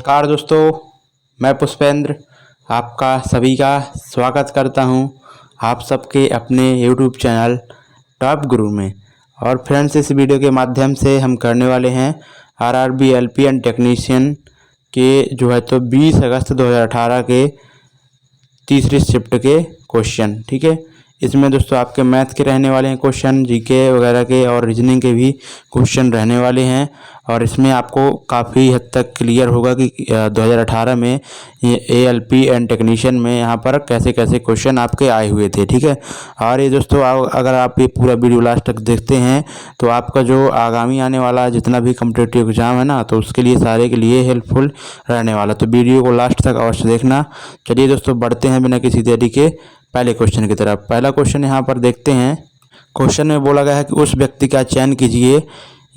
नमस्कार दोस्तों, मैं पुष्पेंद्र आपका सभी का स्वागत करता हूं आप सबके अपने YouTube चैनल टॉप गुरु में। और फ्रेंड्स, इस वीडियो के माध्यम से हम करने वाले हैं आरआरबी एलपीएन टेक्नीशियन के जो है तो 20 अगस्त 2018 के तीसरी शिफ्ट के क्वेश्चन। ठीक है, इसमें दोस्तों आपके मैथ के रहने वाले हैं क्वेश्चन, जीके वगैरह के और रीजनिंग के भी क्वेश्चन रहने वाले हैं। और इसमें आपको काफ़ी हद तक क्लियर होगा कि 2018 में एएलपी एंड टेक्नीशियन में यहाँ पर कैसे कैसे क्वेश्चन आपके आए हुए थे। ठीक है, और ये दोस्तों अगर आप ये पूरा वीडियो लास्ट तक देखते हैं तो आपका जो आगामी आने वाला जितना भी कम्पिटिटिव एग्जाम है ना, तो उसके लिए सारे के लिए हेल्पफुल रहने वाला। तो वीडियो को लास्ट तक अवश्य देखना। चलिए दोस्तों, बढ़ते हैं बिना किसी देरी के पहले क्वेश्चन की तरफ। पहला क्वेश्चन यहाँ पर देखते हैं। क्वेश्चन में बोला गया है कि उस व्यक्ति का चयन कीजिए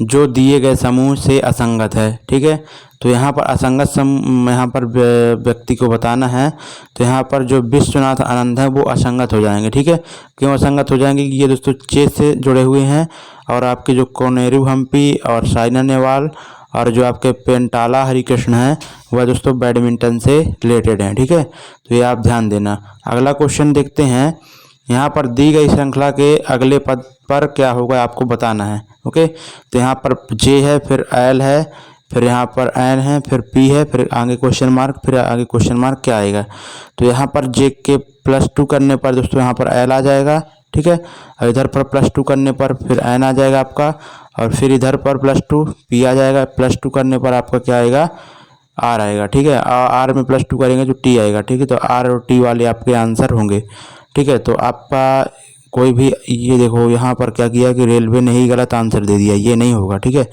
जो दिए गए समूह से असंगत है। ठीक है, तो यहाँ पर असंगत समूह यहाँ पर व्यक्ति को बताना है। तो यहाँ पर जो विश्वनाथ आनंद है वो असंगत हो जाएंगे। ठीक है, क्यों असंगत हो जाएंगे? ये दोस्तों चेस से जुड़े हुए हैं और आपके जो कोनेरू हम्पी और साइना नेहवाल और जो आपके पेंटाला हरिकृष्ण हैं वह दोस्तों बैडमिंटन से रिलेटेड हैं। ठीक है, तो ये आप ध्यान देना। अगला क्वेश्चन देखते हैं। यहाँ पर दी गई श्रृंखला के अगले पद पर क्या होगा आपको बताना है। ओके, तो यहाँ पर जे है, फिर एल है, फिर यहाँ पर एन है, फिर पी है, फिर आगे क्वेश्चन मार्क, फिर आगे क्वेश्चन मार्क क्या आएगा। तो यहाँ पर जे के +2 करने पर दोस्तों यहाँ पर एल आ जाएगा। ठीक है, और इधर पर +2 करने पर फिर एन आ जाएगा आपका, और फिर इधर पर +2 पी आ जाएगा। +2 करने पर आपका क्या आएगा? आर आएगा। ठीक है, आर में +2 करेंगे तो टी आएगा। ठीक है, तो आर और टी वाले आपके आंसर होंगे। ठीक है, तो आपका कोई भी ये देखो यहाँ पर क्या किया कि रेलवे ने ही गलत आंसर दे दिया, ये नहीं होगा। ठीक है,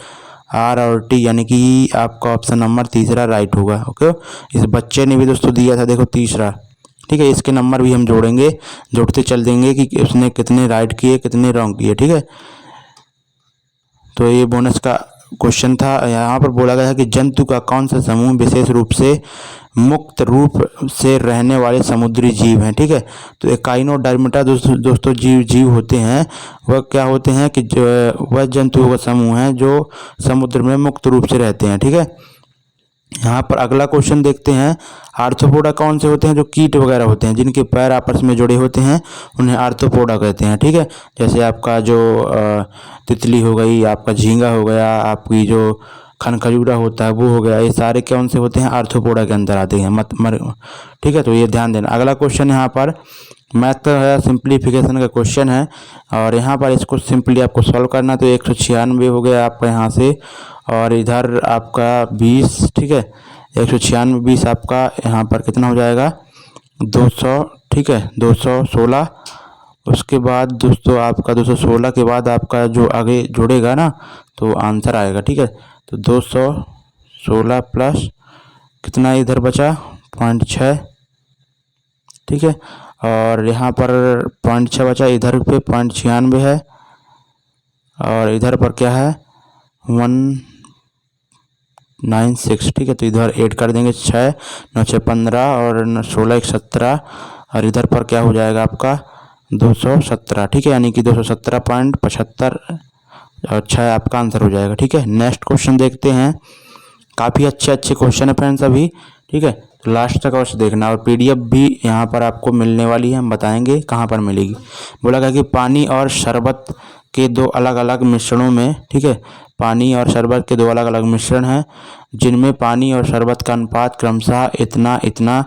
आर और टी यानी कि आपका ऑप्शन नंबर तीसरा राइट होगा। ओके, इस बच्चे ने भी दोस्तों दिया था देखो तीसरा। ठीक है, इसके नंबर भी हम जोड़ेंगे, जोड़ते चल देंगे कि उसने कितने राइट किए कितने रॉन्ग किए। ठीक है, तो ये बोनस का क्वेश्चन था। यहाँ पर बोला गया है कि जंतु का कौन सा समूह विशेष रूप से मुक्त रूप से रहने वाले समुद्री जीव हैं। ठीक है, तो एकाइनोडर्मिटा दोस्तों जीव होते हैं, वह क्या होते हैं कि वह जंतुओं का समूह है जो समुद्र में मुक्त रूप से रहते हैं। ठीक है, यहाँ पर अगला क्वेश्चन देखते हैं। आर्थ्रोपोडा कौन से होते हैं? जो कीट वगैरह होते हैं जिनके पैर आपस में जुड़े होते हैं उन्हें आर्थ्रोपोडा कहते हैं। ठीक है, जैसे आपका जो तितली हो गई, आपका झींगा हो गया, आपकी जो खनखजूरा होता है वो हो गया, ये सारे कौन से होते हैं? आर्थ्रोपोडा के अंदर आते हैं। ठीक है, तो ये ध्यान देना। अगला क्वेश्चन यहाँ पर मैथ का है, सिंप्लीफिकेशन का क्वेश्चन है और यहाँ पर इसको सिंपली आपको सॉल्व करना। तो 196 हो गया आपका यहाँ से, और इधर आपका 20। ठीक है, 196 20 आपका यहाँ पर कितना हो जाएगा? 200। ठीक है, 216। उसके बाद दोस्तों आपका 216 के बाद आपका जो आगे जुड़ेगा ना तो आंसर आएगा। ठीक है, तो 216 प्लस कितना इधर बचा? 0.6। ठीक है, और यहाँ पर 0.6 बचा, इधर पे 0.96 है और इधर पर क्या है? 196। ठीक है, तो इधर ऐड कर देंगे 6 9 6 15 और 16 1 17, और इधर पर क्या हो जाएगा आपका? 217। ठीक है, यानी कि 217.75 और 6 आपका आंसर हो जाएगा। ठीक है, नेक्स्ट क्वेश्चन देखते हैं। काफ़ी अच्छे क्वेश्चन है फ्रेंड्स अभी। ठीक है, तो लास्ट तक अवश्य देखना, और पीडीएफ भी यहाँ पर आपको मिलने वाली है, हम बताएंगे कहाँ पर मिलेगी। बोला गया कि पानी और शरबत के दो अलग अलग मिश्रणों में, ठीक है, पानी और शरबत के दो अलग अलग मिश्रण हैं जिनमें पानी और शरबत का अनुपात क्रमशः इतना इतना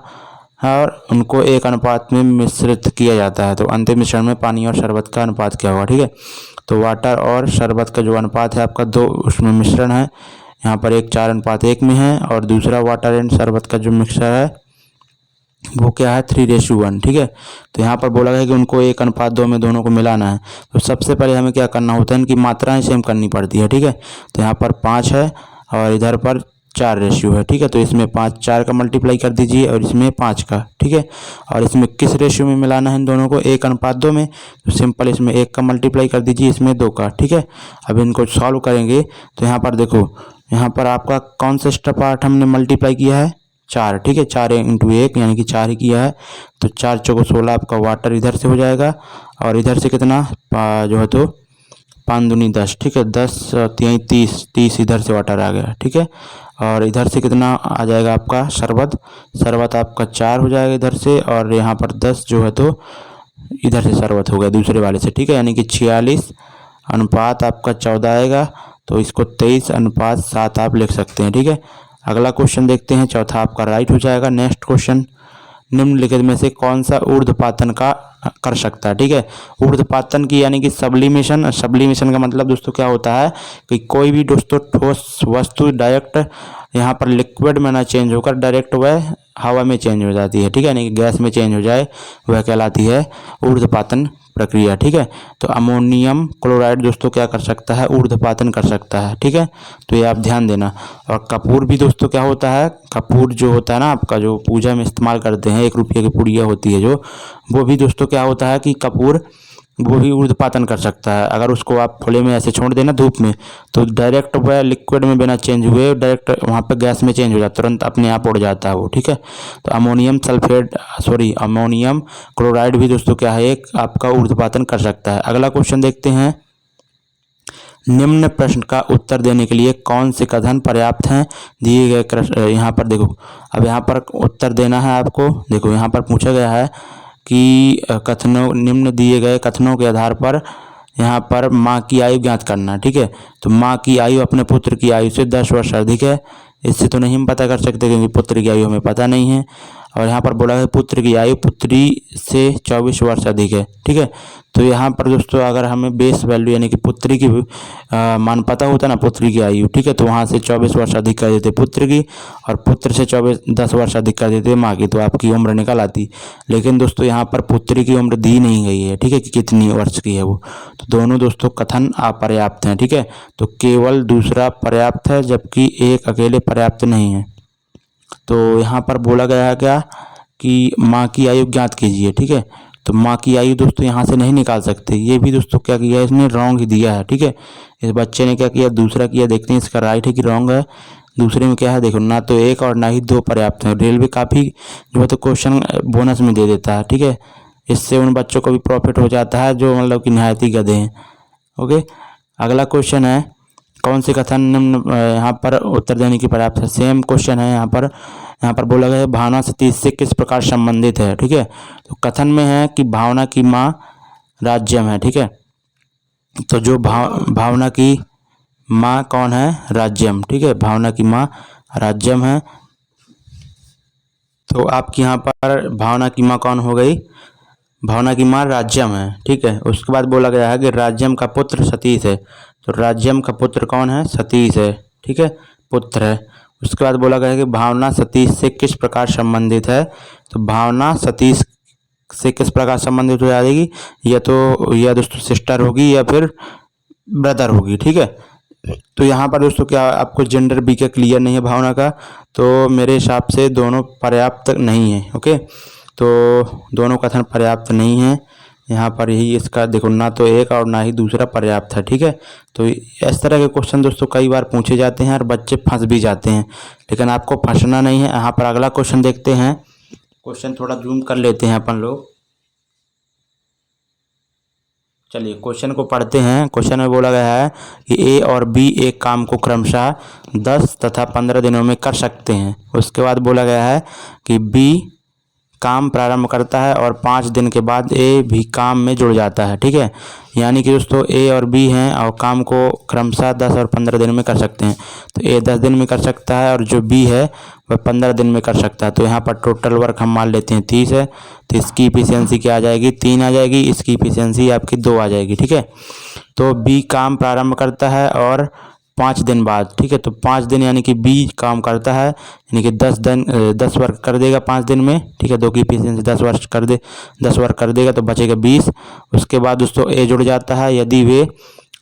है और उनको एक अनुपात में मिश्रित किया जाता है। तो अंतिम मिश्रण में पानी और शरबत का अनुपात क्या होगा? ठीक है, तो वाटर और शरबत का जो अनुपात है आपका, दो उसमें मिश्रण है, यहाँ पर 1 4:1 में है, और दूसरा वाटर एंड शरबत का जो मिक्सचर है वो क्या है? 3:1। ठीक है, तो यहाँ पर बोला गया है कि उनको 1:2 में दोनों को मिलाना है। तो सबसे पहले हमें क्या करना होता है? इनकी मात्राएं सेम करनी पड़ती है। ठीक है, तो यहाँ पर 5 है और इधर पर 4 रेशियो है। ठीक है, तो इसमें 5 4 का मल्टीप्लाई कर दीजिए और इसमें 5 का। ठीक है, और इसमें किस रेशियो में मिलाना है इन दोनों को? 1:2 में। तो सिंपल इसमें 1 का मल्टीप्लाई कर दीजिए, इसमें 2 का। ठीक है, अब इनको सॉल्व करेंगे तो यहाँ पर देखो, यहाँ पर आपका कौन सा पार्ट हमने मल्टीप्लाई किया है? 4। ठीक है, 4 × 1 यानी कि 4 ही किया है। तो 4 × 4 = 16 आपका वाटर इधर से हो जाएगा, और इधर से कितना जो है तो 5 दूनी 10, ठीक है, 10 3 30, 30 इधर से वाटर आ गया, ठीक है। और इधर से कितना आ जाएगा आपका शरबत आपका 4 हो जाएगा इधर से, और यहाँ पर 10 जो है तो इधर से शरबत हो गया दूसरे वाले से, ठीक है। यानी कि 46 अनुपात आपका 14 आएगा, तो इसको 23 अनुपात 7 आप लिख सकते हैं, ठीक है। अगला क्वेश्चन देखते हैं, चौथा आपका राइट हो जाएगा। नेक्स्ट क्वेश्चन, निम्नलिखित में से कौन सा ऊर्ध्वपातन का कर सकता है, ठीक है। ऊर्ध्वपातन की यानी कि सब्लिमेशन, सब्लिमेशन का मतलब दोस्तों क्या होता है कि कोई भी दोस्तों ठोस वस्तु डायरेक्ट यहाँ पर लिक्विड में ना चेंज होकर डायरेक्ट वह हवा में चेंज हो जाती है, ठीक है, यानी कि गैस में चेंज हो जाए, वह कहलाती है ऊर्ध्वपातन प्रक्रिया, ठीक है। तो अमोनियम क्लोराइड दोस्तों क्या कर सकता है, ऊर्ध्वपातन कर सकता है, ठीक है। तो ये आप ध्यान देना। और कपूर भी दोस्तों क्या होता है, कपूर जो होता है ना आपका, जो पूजा में इस्तेमाल करते हैं, 1 रुपये की पुड़िया होती है जो, वो भी दोस्तों क्या होता है कि कपूर वो भी ऊर्ध्वपातन कर सकता है। अगर उसको आप खुले में ऐसे छोड़ देना धूप में, तो डायरेक्ट वह लिक्विड में बिना चेंज हुए डायरेक्ट वहाँ पे गैस में चेंज हो जाता है, तुरंत अपने आप उड़ जाता है वो, ठीक है। तो अमोनियम क्लोराइड भी दोस्तों क्या है, एक आपका ऊर्ध्वपातन कर सकता है। अगला क्वेश्चन देखते हैं, निम्न प्रश्न का उत्तर देने के लिए कौन से कथन पर्याप्त हैं। दिए गए यहाँ पर देखो, अब यहाँ पर उत्तर देना है आपको। देखो यहाँ पर पूछा गया है कि कथनों, निम्न दिए गए कथनों के आधार पर यहाँ पर माँ की आयु ज्ञात करना, ठीक है। तो माँ की आयु अपने पुत्र की आयु से 10 वर्ष अधिक है, इससे तो नहीं हम पता कर सकते क्योंकि पुत्र की आयु हमें पता नहीं है। और यहाँ पर बोला है पुत्र की आयु पुत्री से 24 वर्ष अधिक है, ठीक है। तो यहाँ पर दोस्तों अगर हमें बेस वैल्यू यानी कि पुत्री की मान पता होता ना, पुत्री की आयु, ठीक है, तो वहाँ से 24 वर्ष अधिक कर देते पुत्र की, और पुत्र से 10 वर्ष अधिक कर देते माँ की, तो आपकी उम्र निकल आती। लेकिन दोस्तों यहाँ पर पुत्री की उम्र दी नहीं गई है, ठीक है, कि कितनी वर्ष की है वो। तो दोनों दोस्तों कथन अपर्याप्त हैं, ठीक है। तो केवल दूसरा पर्याप्त है, जबकि एक अकेले पर्याप्त नहीं है। तो यहाँ पर बोला गया है क्या कि माँ की आयु ज्ञात कीजिए, ठीक है। तो माँ की आयु दोस्तों यहाँ से नहीं निकाल सकते, ये भी दोस्तों क्या किया है, इसने रॉन्ग ही दिया है, ठीक है। इस बच्चे ने क्या किया, दूसरा किया, देखते हैं इसका राइट है कि रॉन्ग है। दूसरे में क्या है देखो, ना तो 1 और ना ही 2 पर्याप्त है। रेलवे काफ़ी जो है तो क्वेश्चन बोनस में दे देता है, ठीक है। इससे उन बच्चों को भी प्रॉफिट हो जाता है जो मतलब कि नहायत ही गधे हैं। ओके, अगला क्वेश्चन है, कौन से कथन निम्न यहाँ पर उत्तर देने की पर्याप्त है। सेम क्वेश्चन है यहाँ पर बोला गया है भावना सतीश से किस प्रकार संबंधित है, ठीक है। तो कथन में है कि भावना की माँ राज्यम है, ठीक है। तो जो भावना की माँ कौन है, राज्यम, ठीक है, भावना की माँ राज्यम है। तो आपकी यहाँ पर भावना की माँ कौन हो गई, भावना की माँ राज्यम है, ठीक है। उसके बाद बोला गया है कि राज्यम का पुत्र सतीश है। तो राज्यम का पुत्र कौन है, सतीश है, ठीक है, पुत्र है। उसके बाद बोला गया है कि भावना सतीश से किस प्रकार संबंधित है। तो भावना सतीश से किस प्रकार संबंधित हो जाएगी, या दोस्तों सिस्टर होगी या फिर ब्रदर होगी, ठीक है। तो यहाँ पर दोस्तों क्या आपको जेंडर बी का क्लियर नहीं है भावना का, तो मेरे हिसाब से दोनों पर्याप्त नहीं है। ओके, तो दोनों कथन पर्याप्त नहीं है। यहाँ पर यही इसका देखो, ना तो एक और ना ही दूसरा पर्याप्त है, ठीक है। तो इस तरह के क्वेश्चन दोस्तों कई बार पूछे जाते हैं और बच्चे फंस भी जाते हैं, लेकिन आपको फंसना नहीं है। यहाँ पर अगला क्वेश्चन देखते हैं। क्वेश्चन थोड़ा जूम कर लेते हैं अपन लोग। चलिए क्वेश्चन को पढ़ते हैं। क्वेश्चन में बोला गया है कि ए और बी एक काम को क्रमशः 10 तथा 15 दिनों में कर सकते हैं। उसके बाद बोला गया है कि बी काम प्रारंभ करता है और 5 दिन के बाद ए भी काम में जुड़ जाता है, ठीक है। यानी कि दोस्तों ए और बी हैं और काम को क्रमशः 10 और 15 दिन में कर सकते हैं। तो ए 10 दिन में कर सकता है और जो बी है वह 15 दिन में कर सकता है। तो यहाँ पर टोटल वर्क हम मान लेते हैं 30 है, तो इसकी इफिशियंसी क्या आ जाएगी, 3 आ जाएगी, इसकी इफिशियंसी आपकी 2 आ जाएगी, ठीक है। तो बी काम प्रारंभ करता है और 5 दिन बाद, ठीक है। तो 5 दिन यानी कि बी काम करता है, यानी कि 10 वर्क कर देगा 5 दिन में, ठीक है। 2 की इफिशियंसी 10 वर्क कर देगा तो बचेगा 20। उसके बाद दोस्तों ए जुड़ जाता है। यदि वे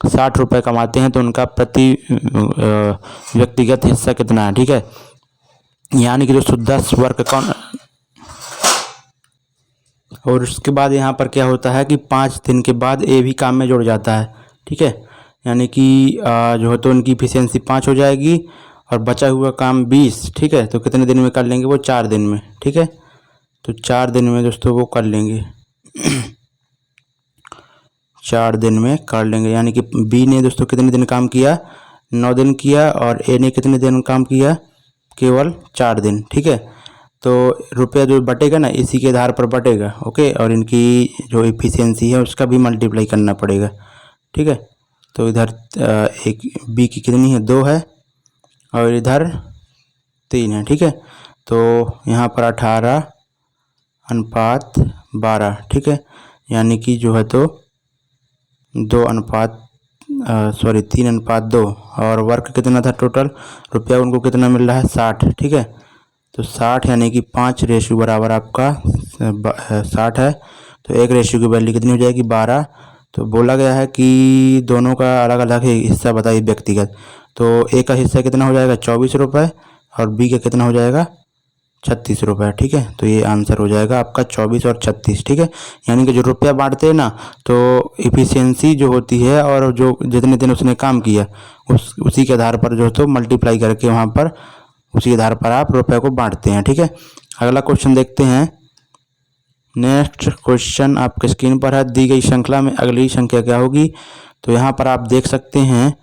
60 रुपये कमाते हैं तो उनका प्रति व्यक्तिगत हिस्सा कितना है, ठीक है। यानी कि दोस्तों 10 वर्क कौन, और उसके बाद यहाँ पर क्या होता है कि 5 दिन के बाद ए भी काम में जुड़ जाता है, ठीक है। यानी कि जो है तो उनकी इफिशियंसी 5 हो जाएगी और बचा हुआ काम 20, ठीक है। तो कितने दिन में कर लेंगे वो, 4 दिन में, ठीक है। तो 4 दिन में दोस्तों वो कर लेंगे। 4 दिन में कर लेंगे। यानी कि बी ने दोस्तों कितने दिन काम किया, 9 दिन किया, और ए ने कितने दिन काम किया, केवल 4 दिन। ठीक है, तो रुपया जो बटेगा ना इसी के आधार पर बटेगा। ओके, और इनकी जो एफिशिएंसी है उसका भी मल्टीप्लाई करना पड़ेगा। ठीक है, तो इधर एक बी की कितनी है, 2 है, और इधर 3 है। ठीक है, तो यहाँ पर 18:12। ठीक है, यानी कि जो है तो 3:2, और वर्क कितना था टोटल, रुपया उनको कितना मिल रहा है, 60। ठीक है, तो 60 यानी कि 5 रेशियो बराबर आपका 60 है, तो 1 रेशियो की वैल्यू कितनी हो जाएगी, 12। तो बोला गया है कि दोनों का अलग अलग हिस्सा बताइए व्यक्तिगत। तो ए का हिस्सा कितना हो जाएगा, 24 रुपये, और बी का कितना हो जाएगा, 36 रुपये। ठीक है, तो ये आंसर हो जाएगा आपका 24 और 36। ठीक है, यानी कि जो रुपया बांटते हैं ना, तो इफ़िशियंसी जो होती है और जो जितने दिन उसने काम किया उसी के आधार पर जो है तो मल्टीप्लाई करके वहाँ पर उसी आधार पर आप रुपये को बांटते हैं। ठीक है, अगला क्वेश्चन देखते हैं। नेक्स्ट क्वेश्चन आपके स्क्रीन पर है, दी गई श्रृंखला में अगली संख्या क्या होगी। तो यहाँ पर आप देख सकते हैं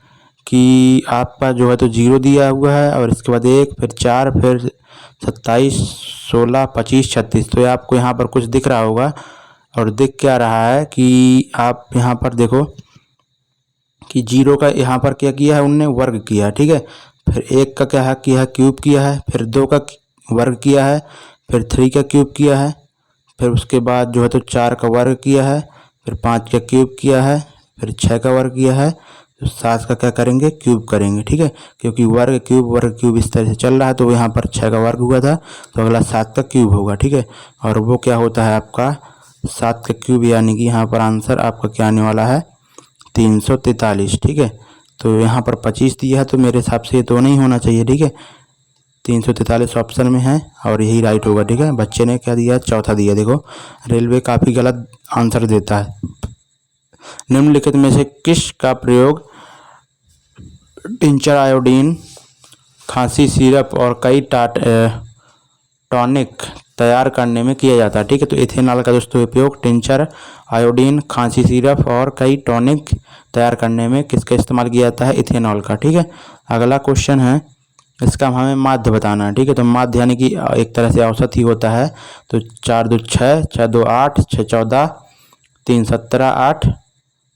कि आपका जो है तो 0 दिया हुआ है, और इसके बाद 1, फिर 4, फिर 27, 16, 25, 36। तो आपको यहाँ पर कुछ दिख रहा होगा, और दिख क्या रहा है कि आप यहाँ पर देखो कि 0 का यहाँ पर क्या किया है, उनने वर्ग किया। ठीक है, फिर 1 का क्या किया है, क्यूब किया है, फिर 2 का वर्ग किया है, फिर 3 का क्यूब किया है, फिर उसके बाद जो है तो 4 का वर्ग किया है, फिर 5 का क्यूब किया है, फिर 6 का वर्ग किया है, तो 7 का क्या करेंगे, क्यूब करेंगे। ठीक है, क्योंकि वर्ग क्यूब इस तरह से चल रहा है, तो यहाँ पर 6 का वर्ग हुआ था, तो अगला 7 का क्यूब होगा। ठीक है, और वो क्या होता है आपका 7 का क्यूब, यानी कि यहाँ पर आंसर आपका क्या आने वाला है, 343। ठीक है, तो यहाँ पर 25 दिया है, तो मेरे हिसाब से ये तो नहीं होना चाहिए। ठीक है, 343 ऑप्शन में है और यही राइट होगा। ठीक है, बच्चे ने क्या दिया, चौथा दिया। देखो रेलवे काफ़ी गलत आंसर देता है। निम्नलिखित में से किस का प्रयोग टिंचर, आयोडीन, खांसी सिरप और कई टॉनिक तैयार करने में किया जाता है। ठीक है, तो इथेनॉल का दोस्तों उपयोग टिंचर, आयोडीन, खांसी सिरप और कई टॉनिक तैयार करने में किसका इस्तेमाल किया जाता है, इथेनॉल का। ठीक है, अगला क्वेश्चन है, इसका हमें माध्य बताना है। ठीक है, तो माध्य यानी कि एक तरह से औसत ही होता है। तो 4 2 6, 6 2 8, 6 14, 3 17, 8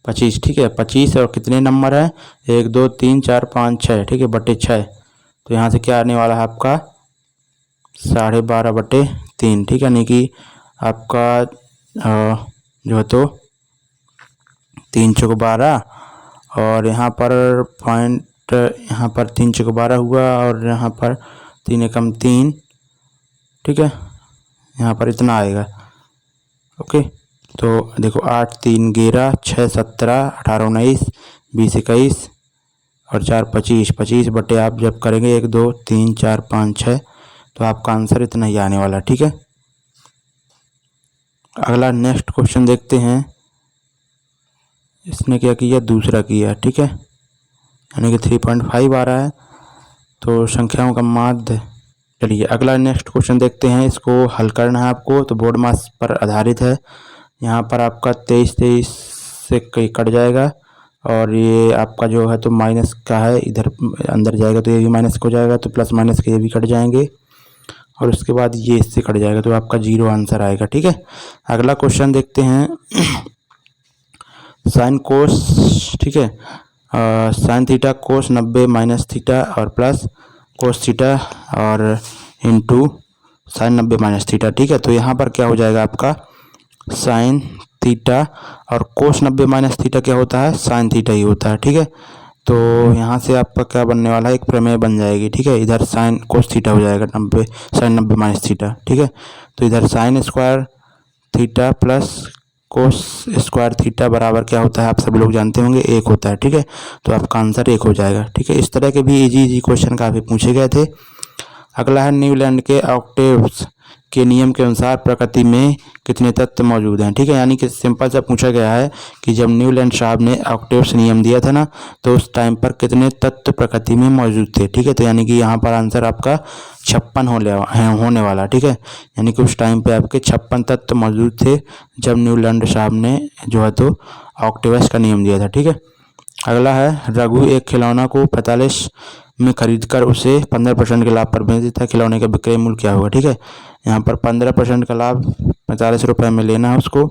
25। ठीक है, 25 और कितने नंबर है, 1 2 3 4 5 6। ठीक है, बटे 6, तो यहाँ से क्या आने वाला है आपका 12.5/3। ठीक है, यानी कि आपका जो है तो 3 चौक 12, और यहाँ पर पॉइंट, यहाँ पर 3 चौक 12 हुआ, और यहाँ पर 3 एकम 3। ठीक है, यहाँ पर इतना आएगा। ओके, तो देखो 8 3 11, 6 17, 18 19, 20 21 और 4 25। 25 बटे आप जब करेंगे 1 2 3 4 5 6, तो आपका आंसर इतना ही आने वाला। ठीक है, अगला नेक्स्ट क्वेश्चन देखते हैं। इसने क्या किया, दूसरा किया। ठीक है, यानी कि 3.5 आ रहा है, तो संख्याओं का माध्य। चलिए अगला नेक्स्ट क्वेश्चन देखते हैं, इसको हल करना है आपको। तो बोर्ड मास पर आधारित है। यहाँ पर आपका 23 से कट जाएगा, और ये आपका जो है तो माइनस का है, इधर अंदर जाएगा तो ये भी माइनस हो जाएगा, तो प्लस माइनस के ये भी कट जाएंगे, और उसके बाद ये इससे कट जाएगा, तो आपका 0 आंसर आएगा। ठीक है, अगला क्वेश्चन देखते हैं। साइन कोस, ठीक है, sine theta cos 90 minus theta और प्लस कोस थीटा और इंटू साइन 90 माइनस थीटा। ठीक है, तो यहाँ पर क्या हो जाएगा आपका साइन थीटा, और कोस 90 माइनस थीटा क्या होता है, साइन थीटा ही होता है। ठीक है, तो यहाँ से आपका क्या बनने वाला है, एक प्रमेय बन जाएगी। ठीक है, इधर साइन कोस थीटा हो जाएगा 90 साइन 90 माइनस थीटा। ठीक है, तो इधर sine square theta plus cos square theta बराबर क्या होता है, आप सब लोग जानते होंगे, 1 होता है। ठीक है, तो आपका आंसर 1 हो जाएगा। ठीक है, इस तरह के भी इजी क्वेश्चन काफ़ी पूछे गए थे। अगला है न्यूलैंड के ऑक्टेव्स के नियम के अनुसार प्रकृति में कितने तत्व मौजूद हैं। ठीक है, यानी कि सिंपल सा पूछा गया है कि जब न्यूलैंड साहब ने ऑक्टेव्स नियम दिया था ना, तो उस टाइम पर कितने तत्व प्रकृति में मौजूद थे। ठीक है, तो यानी कि यहाँ पर आंसर आपका 56 होने वाला। ठीक है, यानी कि उस टाइम पे आपके 56 तत्व मौजूद थे जब न्यूलैंड साहब ने जो है तो ऑक्टेवस का नियम दिया था। ठीक है, अगला है रघु एक खिलौना को 45 में खरीदकर उसे 15% के लाभ पर बेच देता है, खिलौने का विक्रय मूल्य क्या होगा। ठीक है, यहाँ पर 15% का लाभ 45 रुपये में लेना है उसको,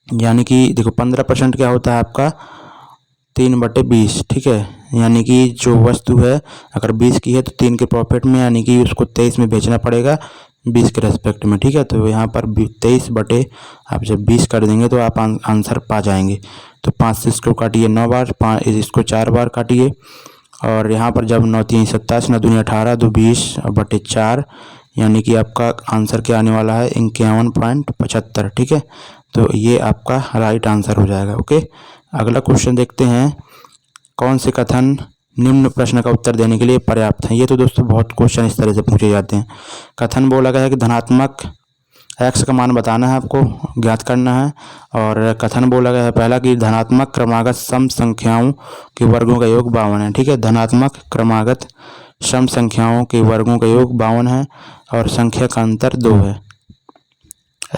यानी कि देखो 15% क्या होता है आपका 3/20। ठीक है, यानी कि जो वस्तु है अगर 20 की है तो 3 के प्रॉफिट में, यानी कि उसको 23 में बेचना पड़ेगा 20 के रेस्पेक्ट में। ठीक है, तो यहाँ पर 23 बटे आप जब 20 कर देंगे तो आप आंसर पा जाएंगे। तो 5 से इसको काटिए 9 बार, 5 इसको 4 बार काटिए, और यहाँ पर जब 9 3 27, 9 दूनी 18, 2 20 बटे 4, यानी कि आपका आंसर क्या आने वाला है 51.75। ठीक है, तो ये आपका राइट आंसर हो जाएगा। ओके, अगला क्वेश्चन देखते हैं, कौन से कथन निम्न प्रश्न का उत्तर देने के लिए पर्याप्त है। ये तो दोस्तों बहुत क्वेश्चन इस तरह से पूछे जाते हैं। कथन बोला गया है कि धनात्मक x का मान बताना है, आपको ज्ञात करना है। और कथन बोला गया है पहला कि धनात्मक क्रमागत सम संख्याओं के वर्गों का योग 52 है। ठीक है, धनात्मक क्रमागत सम संख्याओं के वर्गों का योग 52 है और संख्या का अंतर 2 है।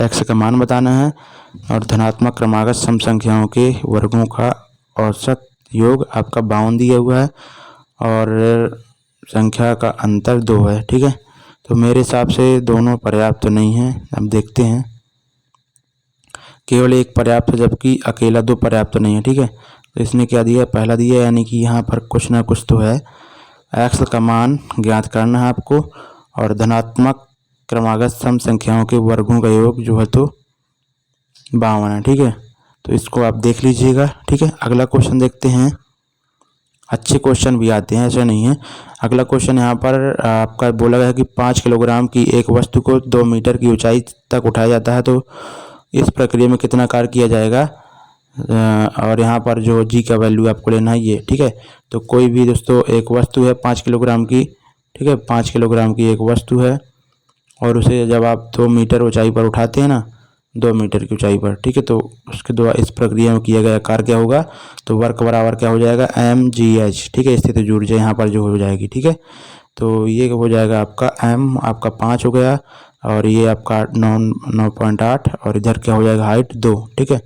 x का मान बताना है और धनात्मक क्रमागत सम संख्याओं के वर्गों का औसत योग आपका 52 दिया हुआ है और संख्या का अंतर 2 है। ठीक है, तो मेरे हिसाब से दोनों पर्याप्त तो नहीं है। अब देखते हैं, केवल एक पर्याप्त है जबकि अकेला 2 पर्याप्त तो नहीं है। ठीक है, तो इसने क्या दिया, पहला दिया, यानी कि यहाँ पर कुछ ना कुछ तो है। x का मान ज्ञात करना है आपको और धनात्मक क्रमागत सम संख्याओं के वर्गों का योग जो है तो 52 है। ठीक है, तो इसको आप देख लीजिएगा। ठीक है, अगला क्वेश्चन देखते हैं। अच्छे क्वेश्चन भी आते हैं, ऐसा नहीं है। अगला क्वेश्चन यहाँ पर आपका बोला गया है कि 5 किलोग्राम की एक वस्तु को 2 मीटर की ऊंचाई तक उठाया जाता है, तो इस प्रक्रिया में कितना कार्य किया जाएगा। और यहाँ पर जो जी का वैल्यू आपको लेना है ये। ठीक है, तो कोई भी दोस्तों एक वस्तु है 5 किलोग्राम की। ठीक है, 5 किलोग्राम की एक वस्तु है और उसे जब आप 2 मीटर ऊंचाई पर उठाते हैं ना, 2 मीटर की ऊंचाई पर। ठीक है, तो उसके द्वारा इस प्रक्रिया में किया गया कार्य क्या होगा, तो वर्क बराबर क्या हो जाएगा mgh। ठीक है, स्थिति जुड़ जाए यहाँ पर जो हो जाएगी। ठीक है, तो ये हो जाएगा आपका m आपका 5 हो गया और ये आपका 9.8 और इधर क्या हो जाएगा हाइट 2। ठीक है,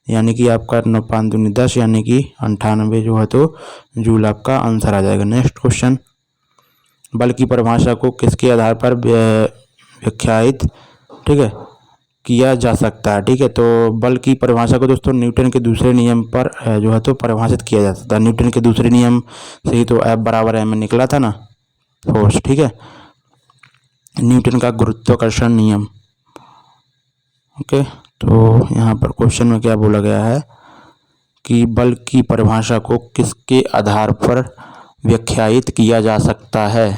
यानी कि आपका 9 5 दूनी 10, यानी कि 98 जो है तो जूल आपका आंसर आ जाएगा। नेक्स्ट क्वेश्चन, बल की परिभाषा को किसके आधार पर व्याख्यायित ठीक है किया जा सकता है। ठीक है, तो बल की परिभाषा को दोस्तों न्यूटन के दूसरे नियम पर जो है तो परिभाषित किया जा सकता है। न्यूटन के दूसरे नियम से ही तो F बराबर m निकला था ना, फोर्स। ठीक है, न्यूटन का गुरुत्वाकर्षण नियम। ओके, तो यहाँ पर क्वेश्चन में क्या बोला गया है कि बल की परिभाषा को किसके आधार पर व्याख्यायित किया जा सकता है।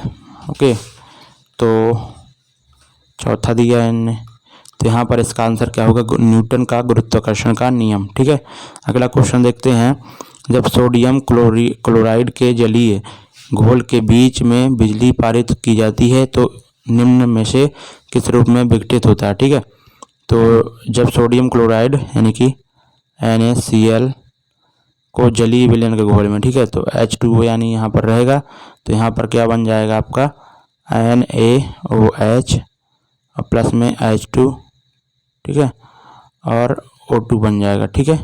ओके, तो चौथा दिया है इनने, तो यहाँ पर इसका आंसर क्या होगा, न्यूटन का गुरुत्वाकर्षण का नियम। ठीक है, अगला क्वेश्चन देखते हैं, जब सोडियम क्लोराइड के जलीय घोल के बीच में बिजली पारित की जाती है तो निम्न में से किस रूप में विघटित होता है। ठीक है, तो जब सोडियम क्लोराइड यानी कि NaCl को जलीय विलयन के घोल में, ठीक है, तो H2O यानी यहाँ पर रहेगा, तो यहाँ पर क्या बन जाएगा आपका NaOH और प्लस में H2। ठीक है, और O2 बन जाएगा। ठीक है,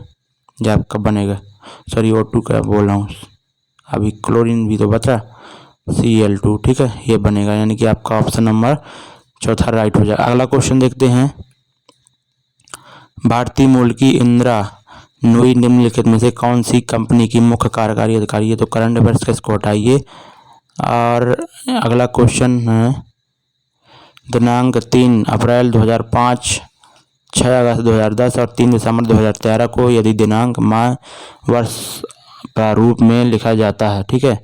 ये आपका बनेगा, सॉरी O2 का बोल रहा हूँ, अभी क्लोरीन भी तो बचा, Cl2। ठीक है, ये बनेगा, यानी कि आपका ऑप्शन नंबर चौथा राइट हो जाएगा। अगला क्वेश्चन देखते हैं, भारतीय मूल की इंदिरा नूई निम्नलिखित में से कौन सी कंपनी की मुख्य कार्यकारी अधिकारी है। तो करंट अफेयर्स का इसको हटाइए। और अगला क्वेश्चन है, दिनांक 3 अप्रैल 2005, 6 अगस्त 2010 और 3 दिसंबर 2013 को यदि दिनांक माह वर्ष प्रारूप में लिखा जाता है। ठीक है,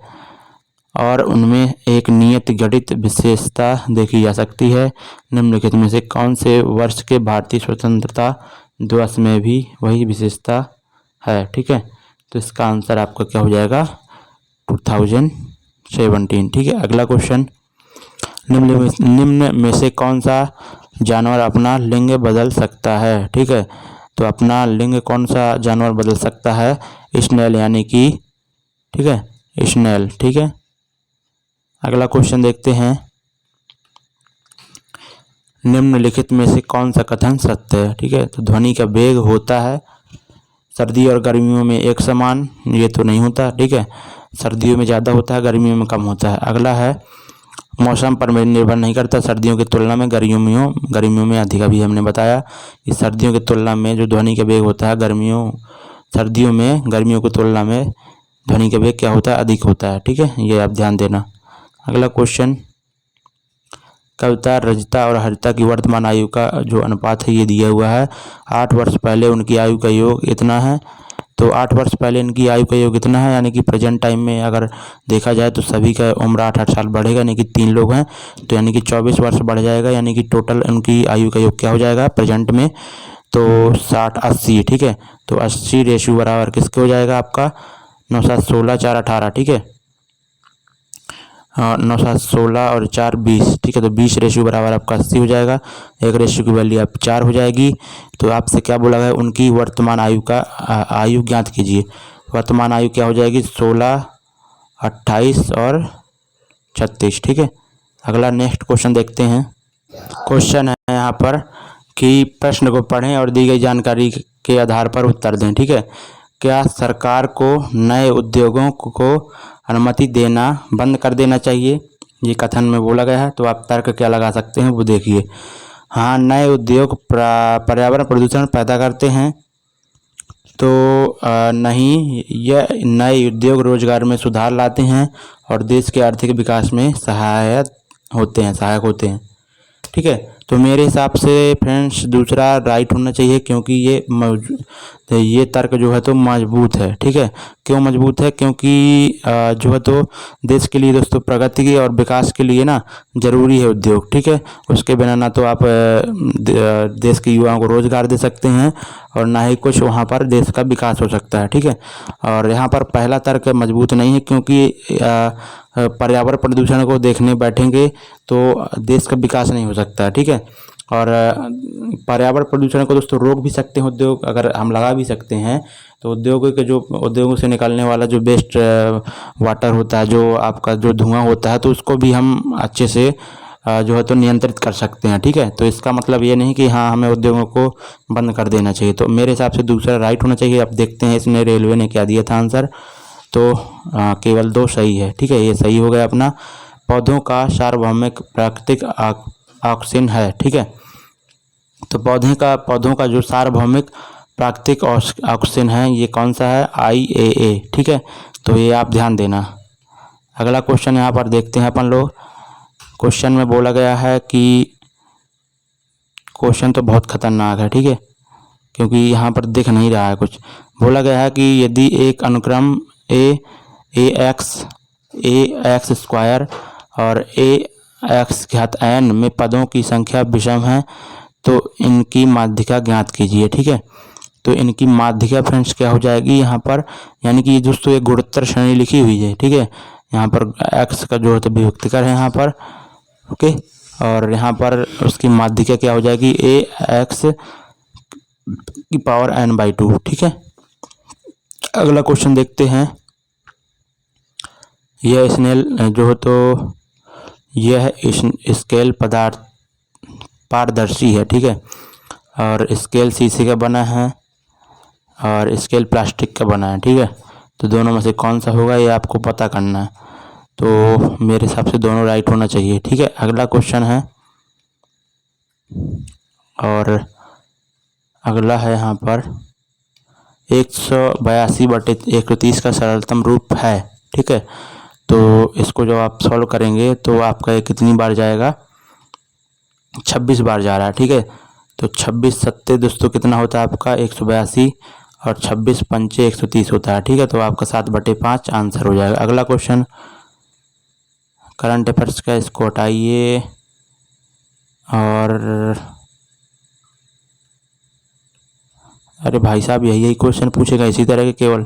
और उनमें एक नियत गणित विशेषता देखी जा सकती है, निम्नलिखित में से कौन से वर्ष के भारतीय स्वतंत्रता दिवस में भी वही विशेषता है। ठीक है, तो इसका आंसर आपका क्या हो जाएगा 2017। ठीक है, अगला क्वेश्चन, निम्न में से कौन सा जानवर अपना लिंग बदल सकता है? ठीक है, तो अपना लिंग कौन सा जानवर बदल सकता है? स्नेल यानी कि, ठीक है, स्नेल। ठीक है, अगला क्वेश्चन देखते हैं। निम्नलिखित में से कौन सा कथन सत्य है? ठीक है, तो ध्वनि का वेग होता है सर्दी और गर्मियों में एक समान, ये तो नहीं होता। ठीक है, सर्दियों में ज़्यादा होता है, गर्मियों में कम होता है। अगला है मौसम पर निर्भर नहीं करता सर्दियों की तुलना में गर्मियों में अधिक। अभी हमने बताया कि सर्दियों की तुलना में जो ध्वनि का वेग होता है सर्दियों में गर्मियों की तुलना में ध्वनि का वेग क्या होता है? अधिक होता है। ठीक है, ये आप ध्यान देना। अगला क्वेश्चन, कविता रजता और हरिता की वर्तमान आयु का जो अनुपात है ये दिया हुआ है। 8 वर्ष पहले उनकी आयु का योग इतना है, तो 8 वर्ष पहले इनकी आयु का योग इतना है, यानी कि प्रेजेंट टाइम में अगर देखा जाए तो सभी का उम्र 8-8 साल बढ़ेगा, यानी कि 3 लोग हैं तो यानी कि 24 वर्ष बढ़ जाएगा, यानी कि टोटल उनकी आयु का योग क्या हो जाएगा प्रेजेंट में? तो 60-80। ठीक है, तो 80 रेशियो बराबर किसके हो जाएगा आपका? 9 7 16 4 18। ठीक है, 9 7 16 और 4 20। ठीक है, तो 20 रेशियो बराबर आपका 80 हो जाएगा। एक रेशियो की वैल्यू आप 4 हो जाएगी। तो आपसे क्या बोला गया? उनकी वर्तमान आयु ज्ञात कीजिए। वर्तमान आयु क्या हो जाएगी? 16, 28 और 36। ठीक है, अगला नेक्स्ट क्वेश्चन देखते हैं। क्वेश्चन है यहाँ पर कि प्रश्न को पढ़ें और दी गई जानकारी के आधार पर उत्तर दें। ठीक है, क्या सरकार को नए उद्योगों को अनुमति देना बंद कर देना चाहिए? ये कथन में बोला गया है, तो आप तर्क क्या लगा सकते हैं वो देखिए। हाँ, नए उद्योग पर्यावरण प्रदूषण पैदा करते हैं, तो नहीं, यह नए उद्योग रोजगार में सुधार लाते हैं और देश के आर्थिक विकास में सहायक होते हैं। ठीक है, तो मेरे हिसाब से फ्रेंड्स दूसरा राइट होना चाहिए, क्योंकि ये तर्क जो है तो मजबूत है। ठीक है, क्यों मजबूत है? क्योंकि जो है तो देश के लिए दोस्तों प्रगति के और विकास के लिए ना जरूरी है उद्योग। ठीक है, उसके बिना ना तो आप देश के युवाओं को रोजगार दे सकते हैं और ना ही कुछ वहाँ पर देश का विकास हो सकता है। ठीक है, और यहाँ पर पहला तर्क मजबूत नहीं है, क्योंकि पर्यावरण प्रदूषण को देखने बैठेंगे तो देश का विकास नहीं हो सकता है। ठीक है, और पर्यावरण प्रदूषण को दोस्तों रोक भी सकते हैं उद्योग, अगर हम लगा भी सकते हैं तो उद्योगों से निकलने वाला जो वेस्ट वाटर होता है, जो आपका जो धुआं होता है, तो उसको भी हम अच्छे से जो है तो नियंत्रित कर सकते हैं। ठीक है, तो इसका मतलब ये नहीं कि हाँ हमें उद्योगों को बंद कर देना चाहिए। तो मेरे हिसाब से दूसरा राइट होना चाहिए। अब देखते हैं इसमें रेलवे ने क्या दिया था आंसर, तो केवल 2 सही है। ठीक है, ये सही हो गया अपना। पौधों का सार्वभौमिक प्राकृतिक ऑक्सीजन है। ठीक है, तो पौधों का जो सार्वभौमिक प्राकृतिक ऑक्सीजन है ये कौन सा है? IAA। ठीक है, तो ये आप ध्यान देना। अगला क्वेश्चन यहाँ पर देखते हैं अपन लोग। क्वेश्चन में बोला गया है कि क्वेश्चन तो बहुत खतरनाक है। ठीक है, क्योंकि यहाँ पर दिख नहीं रहा है कुछ। बोला गया है कि यदि एक अनुक्रम ax स्क्वायर और ax घात n में पदों की संख्या विषम है तो इनकी माध्यिका ज्ञात कीजिए। ठीक है, तो इनकी माध्यिका फ्रेंड्स क्या हो जाएगी यहाँ पर? यानी कि दोस्तों एक गुणोत्तर श्रेणी लिखी हुई है। ठीक है, यहाँ पर x का जो है तो विभक्तिकर है यहाँ पर। ओके, और यहाँ पर उसकी माध्यिका क्या हो जाएगी? ax की पावर n/2। ठीक है, अगला क्वेश्चन देखते हैं। यह स्नेल जो है तो यह स्केल पदार्थ पारदर्शी है। ठीक है, और स्केल शीशे का बना है और स्केल प्लास्टिक का बना है। ठीक है, तो दोनों में से कौन सा होगा ये आपको पता करना है। तो मेरे हिसाब से दोनों राइट होना चाहिए। ठीक है, अगला क्वेश्चन है, और अगला है यहाँ पर 182/130 का सरलतम रूप है। ठीक है, तो इसको जब आप सॉल्व करेंगे तो आपका ये कितनी बार जाएगा? 26 बार जा रहा है। ठीक है, तो 26 सत्ते दोस्तों कितना होता है आपका? 182 और 26 पंचे 130 होता है। ठीक है, तो आपका 7/5 आंसर हो जाएगा। अगला क्वेश्चन करंट अफेयर्स का, इसको हटाइए और अरे भाई साहब, यही क्वेश्चन पूछेगा इसी तरह के केवल।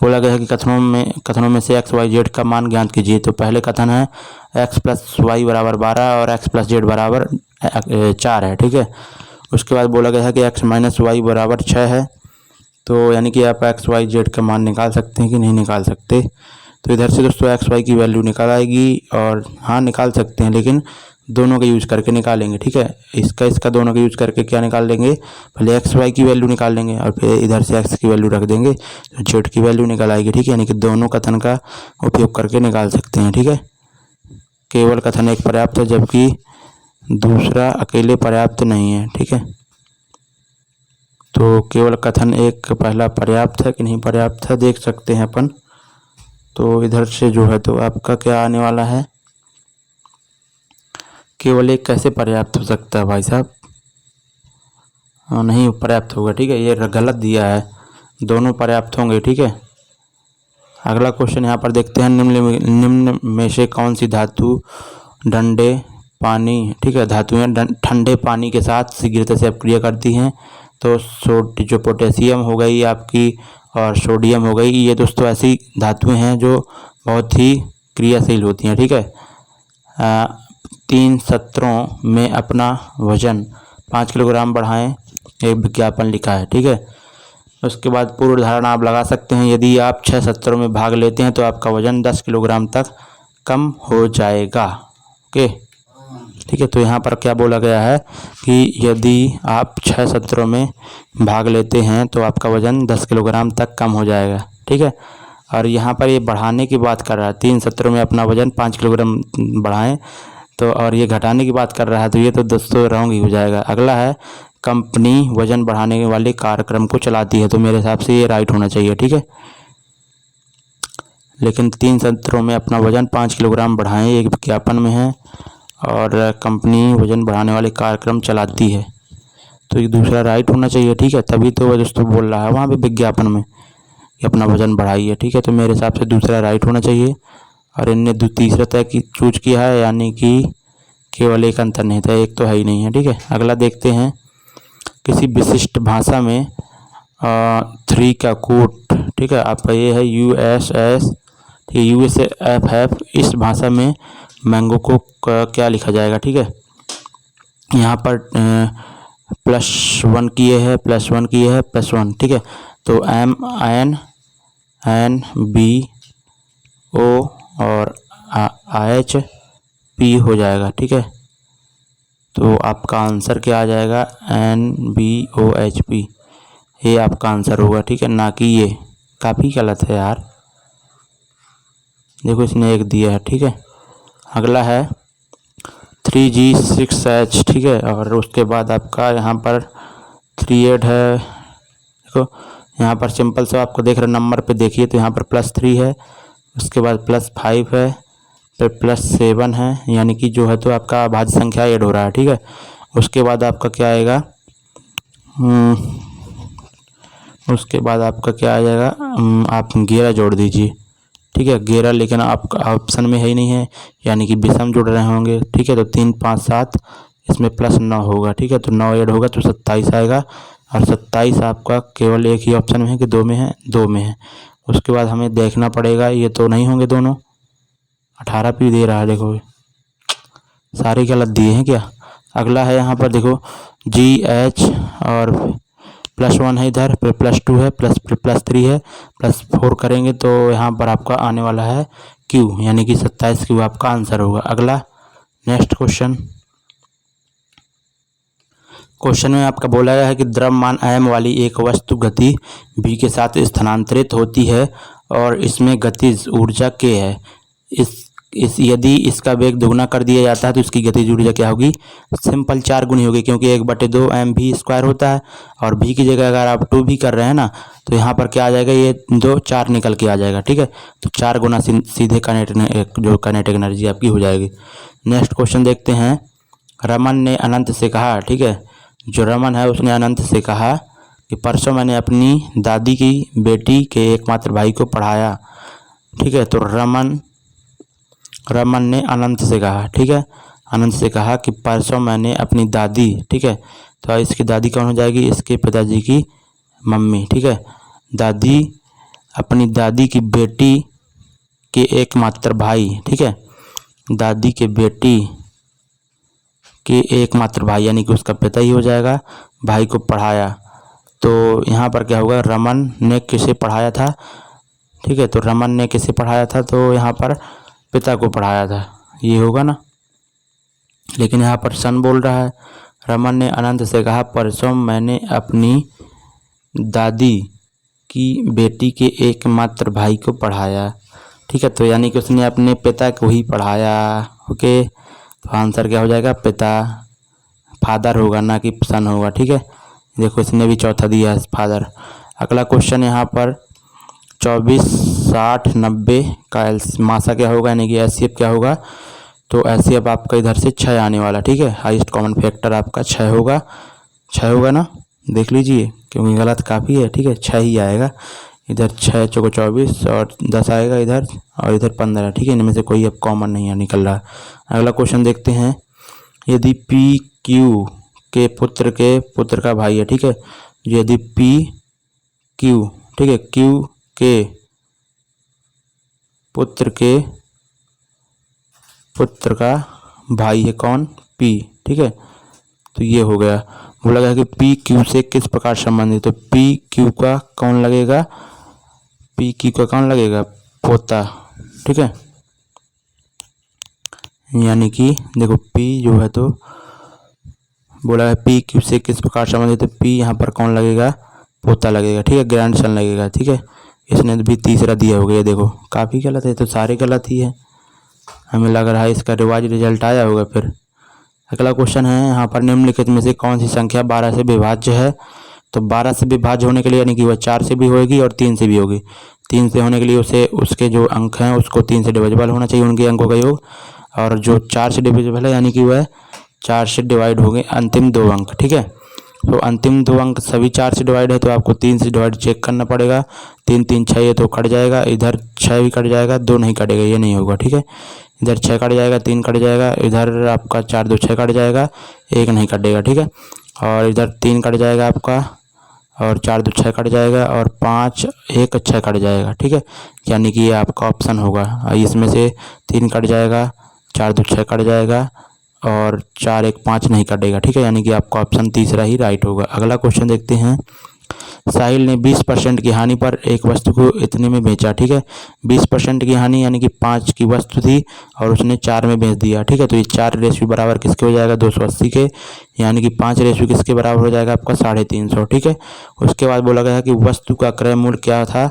बोला गया है कि कथनों में से एक्स वाई जेड का मान ज्ञात कीजिए। तो पहले कथन है एक्स प्लस वाई बराबर 12 और एक्स प्लस जेड बराबर 4 है, ठीक है। उसके बाद बोला गया है कि एक्स माइनस वाई बराबर 6 है। तो यानी कि आप एक्स वाई जेड का मान निकाल सकते हैं कि नहीं निकाल सकते। तो इधर से दोस्तों एक्स वाई की वैल्यू निकाल आएगी, और हाँ निकाल सकते हैं, लेकिन दोनों का यूज करके निकालेंगे, ठीक है। इसका दोनों का यूज करके क्या निकाल लेंगे, पहले एक्स वाई की वैल्यू निकाल लेंगे और फिर इधर से एक्स की वैल्यू रख देंगे तो जेड की वैल्यू निकल आएगी, ठीक है। यानी कि दोनों कथन का उपयोग करके निकाल सकते हैं, ठीक है। केवल कथन एक पर्याप्त है जबकि दूसरा अकेले पर्याप्त नहीं है, ठीक है। तो केवल कथन एक पहला पर्याप्त है कि नहीं पर्याप्त है देख सकते हैं अपन। तो इधर से जो है तो आपका क्या आने वाला है, केवल एक कैसे पर्याप्त हो सकता है भाई साहब, नहीं पर्याप्त होगा, ठीक है। ये गलत दिया है, दोनों पर्याप्त होंगे, ठीक है। अगला क्वेश्चन यहाँ पर देखते हैं, निम्न में से कौन सी धातु ठंडे पानी, ठीक है, धातुएं ठंडे पानी के साथ शीघ्रता से अपक्रिया करती हैं। तो जो पोटेशियम हो गई आपकी और सोडियम हो गई, ये दोस्तों ऐसी धातुएं हैं जो बहुत ही क्रियाशील होती हैं, ठीक है। 3 सत्रों में अपना वजन 5 किलोग्राम बढ़ाएं, एक विज्ञापन लिखा है, ठीक है। उसके बाद पूर्व धारणा आप लगा सकते हैं, यदि आप 6 सत्रों में भाग लेते हैं तो आपका वजन 10 किलोग्राम तक कम हो जाएगा, ओके, ठीक है। तो यहाँ पर क्या बोला गया है कि यदि आप 6 सत्रों में भाग लेते हैं तो आपका वजन 10 किलोग्राम तक कम हो जाएगा, ठीक है। और यहाँ पर ये बढ़ाने की बात कर रहा है, 3 सत्रों में अपना वजन 5 किलोग्राम बढ़ाएं, तो और ये घटाने की बात कर रहा है, तो ये तो दोस्तों रॉन्ग ही हो जाएगा। अगला है कंपनी वजन बढ़ाने वाले कार्यक्रम को चलाती है, तो मेरे हिसाब से ये राइट होना चाहिए, ठीक है। लेकिन 3 सत्रों में अपना वजन 5 किलोग्राम बढ़ाएं एक विज्ञापन में है, और कंपनी वजन बढ़ाने वाले कार्यक्रम चलाती है, तो ये दूसरा राइट होना चाहिए, ठीक है। तभी तो वह दोस्तों बोल रहा है वहाँ पे विज्ञापन में कि अपना वजन बढ़ाइए, ठीक है। तो मेरे हिसाब से दूसरा राइट होना चाहिए, और इनने तीसरा तय की चूज किया है, यानी कि केवल एक अंतर नहीं था, एक तो है ही नहीं है, ठीक है। अगला देखते हैं, किसी विशिष्ट भाषा में 3 का कोट, ठीक है, आपका ये है USS, ठीक है, USFF, इस भाषा में मैंगो को क्या लिखा जाएगा, ठीक है। यहाँ पर +1 किए है, +1 किए है, +1, ठीक है। तो MNBO और HP हो जाएगा, ठीक है। तो आपका आंसर क्या आ जाएगा, NBOHP, ये आपका आंसर होगा, ठीक है, ना कि ये। काफ़ी गलत है यार, देखो इसने एक दिया है, ठीक है। अगला है 3G6H, ठीक है, और उसके बाद आपका यहाँ पर 38 है। देखो यहाँ पर सिंपल से आपको देख रहे नंबर पे देखिए, तो यहाँ पर +3 है, उसके बाद +5 है, फिर +7 है, यानी कि जो है तो आपका भाज्य संख्या ऐड हो रहा है, ठीक है। उसके बाद आपका क्या आएगा, उसके बाद आपका क्या आ जाएगा, आप 11 जोड़ दीजिए, ठीक है, 11, लेकिन आपका ऑप्शन में है ही नहीं है, यानी कि विषम जुड़ रहे होंगे, ठीक है। तो 3, 5, 7, इसमें +9 होगा, ठीक है। तो 9 ऐड होगा तो 27 आएगा, और 27 आपका केवल एक ही ऑप्शन में है कि 2 में है, 2 में है। उसके बाद हमें देखना पड़ेगा, ये तो नहीं होंगे दोनों। 18 भी दे रहा है, देखो सारे गलत दिए हैं क्या। अगला है यहाँ पर देखो GH, और +1 है इधर, फिर +2 है, +3 है, +4 करेंगे तो यहाँ पर आपका आने वाला है Q, यानी कि 27 Q आपका आंसर होगा। अगला नेक्स्ट क्वेश्चन में आपका बोला गया है कि द्रव्यमान m वाली एक वस्तु गति v के साथ स्थानांतरित होती है और इसमें गतिज ऊर्जा k है। यदि इसका वेग दोगुना कर दिया जाता है तो इसकी गतिज ऊर्जा क्या होगी, सिंपल 4 गुनी होगी, क्योंकि 1/2 mv² होता है, और v की जगह अगर आप 2 भी कर रहे हैं ना, तो यहाँ पर क्या आ जाएगा, ये 2 4 निकल के आ जाएगा, ठीक है। तो 4 गुना सीधे काइनेटिक एनर्जी आपकी हो जाएगी। नेक्स्ट क्वेश्चन देखते हैं, रमन ने अनंत से कहा, ठीक है, जो रमन है उसने अनंत से कहा कि परसों मैंने अपनी दादी की बेटी के एकमात्र भाई को पढ़ाया, ठीक है। तो रमन ने अनंत से कहा, ठीक है, अनंत से कहा कि परसों मैंने अपनी दादी, ठीक है, तो इसकी दादी कौन हो जाएगी, इसके पिताजी की मम्मी, ठीक है। दादी अपनी दादी की बेटी के एकमात्र भाई, ठीक है। दादी के बेटी के एकमात्र भाई यानी कि उसका पिता ही हो जाएगा, भाई को पढ़ाया। तो यहाँ पर क्या होगा, रमन ने किसे पढ़ाया था, ठीक है। तो रमन ने किसे पढ़ाया था, तो यहाँ पर पिता को पढ़ाया था, ये होगा ना। लेकिन यहाँ पर सन बोल रहा है। रमन ने अनंत से कहा, परसों मैंने अपनी दादी की बेटी के एकमात्र भाई को पढ़ाया, ठीक है। तो यानी कि उसने अपने पिता को ही पढ़ाया। ओके, तो आंसर क्या हो जाएगा, पिता, फादर होगा ना कि सन होगा, ठीक है। देखो इसने भी चौथा दिया है, फादर। अगला क्वेश्चन यहाँ पर 24, 60, 90 का मासा क्या होगा, यानी कि एचसीएफ क्या होगा। तो एचसीएफ आपका इधर से 6 आने वाला, ठीक है। हाईएस्ट कॉमन फैक्टर आपका 6 होगा, 6 होगा ना, देख लीजिए क्योंकि गलत काफ़ी है, ठीक है। 6 ही आएगा इधर, 6 चौको 24 और 10 आएगा इधर और इधर 15, ठीक है। इनमें से कोई अब कॉमन नहीं निकल रहा। अगला क्वेश्चन देखते हैं, यदि पी क्यू के पुत्र का भाई है, ठीक है। यदि पी क्यू, ठीक है, क्यू के पुत्र का भाई है कौन, पी, ठीक है। तो ये हो गया। बोला गया कि पी क्यू से किस प्रकार संबंधित, तो पी क्यू का कौन लगेगा, पी क्यू का कौन लगेगा, पोता, ठीक है। यानी कि देखो पी जो है, तो बोला है पी क्यू से किस प्रकार संबंधित, तो पी यहाँ पर कौन लगेगा, पोता लगेगा, ठीक है, ग्रैंडसन लगेगा, ठीक है। इसने भी तीसरा दिया हो गया, देखो काफ़ी गलत है, तो सारे गलत ही है। हमें लग रहा है इसका रिवाइज रिजल्ट आया होगा फिर। अगला क्वेश्चन है यहाँ पर, निम्नलिखित में से कौन सी संख्या 12 से विभाज्य है। तो 12 से विभाज्य होने के लिए यानी कि वह 4 से भी होगी और 3 से भी होगी। 3 से होने के लिए उसे उसके जो अंक हैं उसको 3 से डिविजिबल होना चाहिए, उनके अंकों का योग। और जो 4 से डिविजिबल है यानी कि वह 4 से डिवाइड हो गए अंतिम 2 अंक, ठीक है। तो अंतिम 2 अंक सभी 4 से डिवाइड है, तो आपको 3 से डिवाइड चेक करना पड़ेगा। 3 3 6 ये तो कट जाएगा, इधर 6 भी कट जाएगा, 2 नहीं कटेगा, ये नहीं होगा, ठीक है। इधर 6 कट जाएगा, 3 कट जाएगा, इधर आपका 4 2 6 कट जाएगा, 1 नहीं कटेगा, ठीक है। और इधर 3 कट जाएगा आपका, और 4 2 6 कट जाएगा, और 5 1 6 कट जाएगा, ठीक है। यानी कि ये आपका ऑप्शन होगा। इसमें से 3 कट जाएगा, 4 2 6 कट जाएगा, और 4 1 5 नहीं कटेगा, ठीक है। यानी कि आपका ऑप्शन तीसरा ही राइट होगा। अगला क्वेश्चन देखते हैं, साहिल ने 20% की हानि पर एक वस्तु को इतने में बेचा, ठीक है। 20% की हानि यानी कि 5 की वस्तु थी और उसने 4 में बेच दिया, ठीक है। तो ये 4 रेशो बराबर किसके हो जाएगा, 280 के, यानी कि 5 रेशो किसके बराबर हो जाएगा, आपका 350, ठीक है। उसके बाद बोला गया कि वस्तु का क्रय मूल्य क्या था,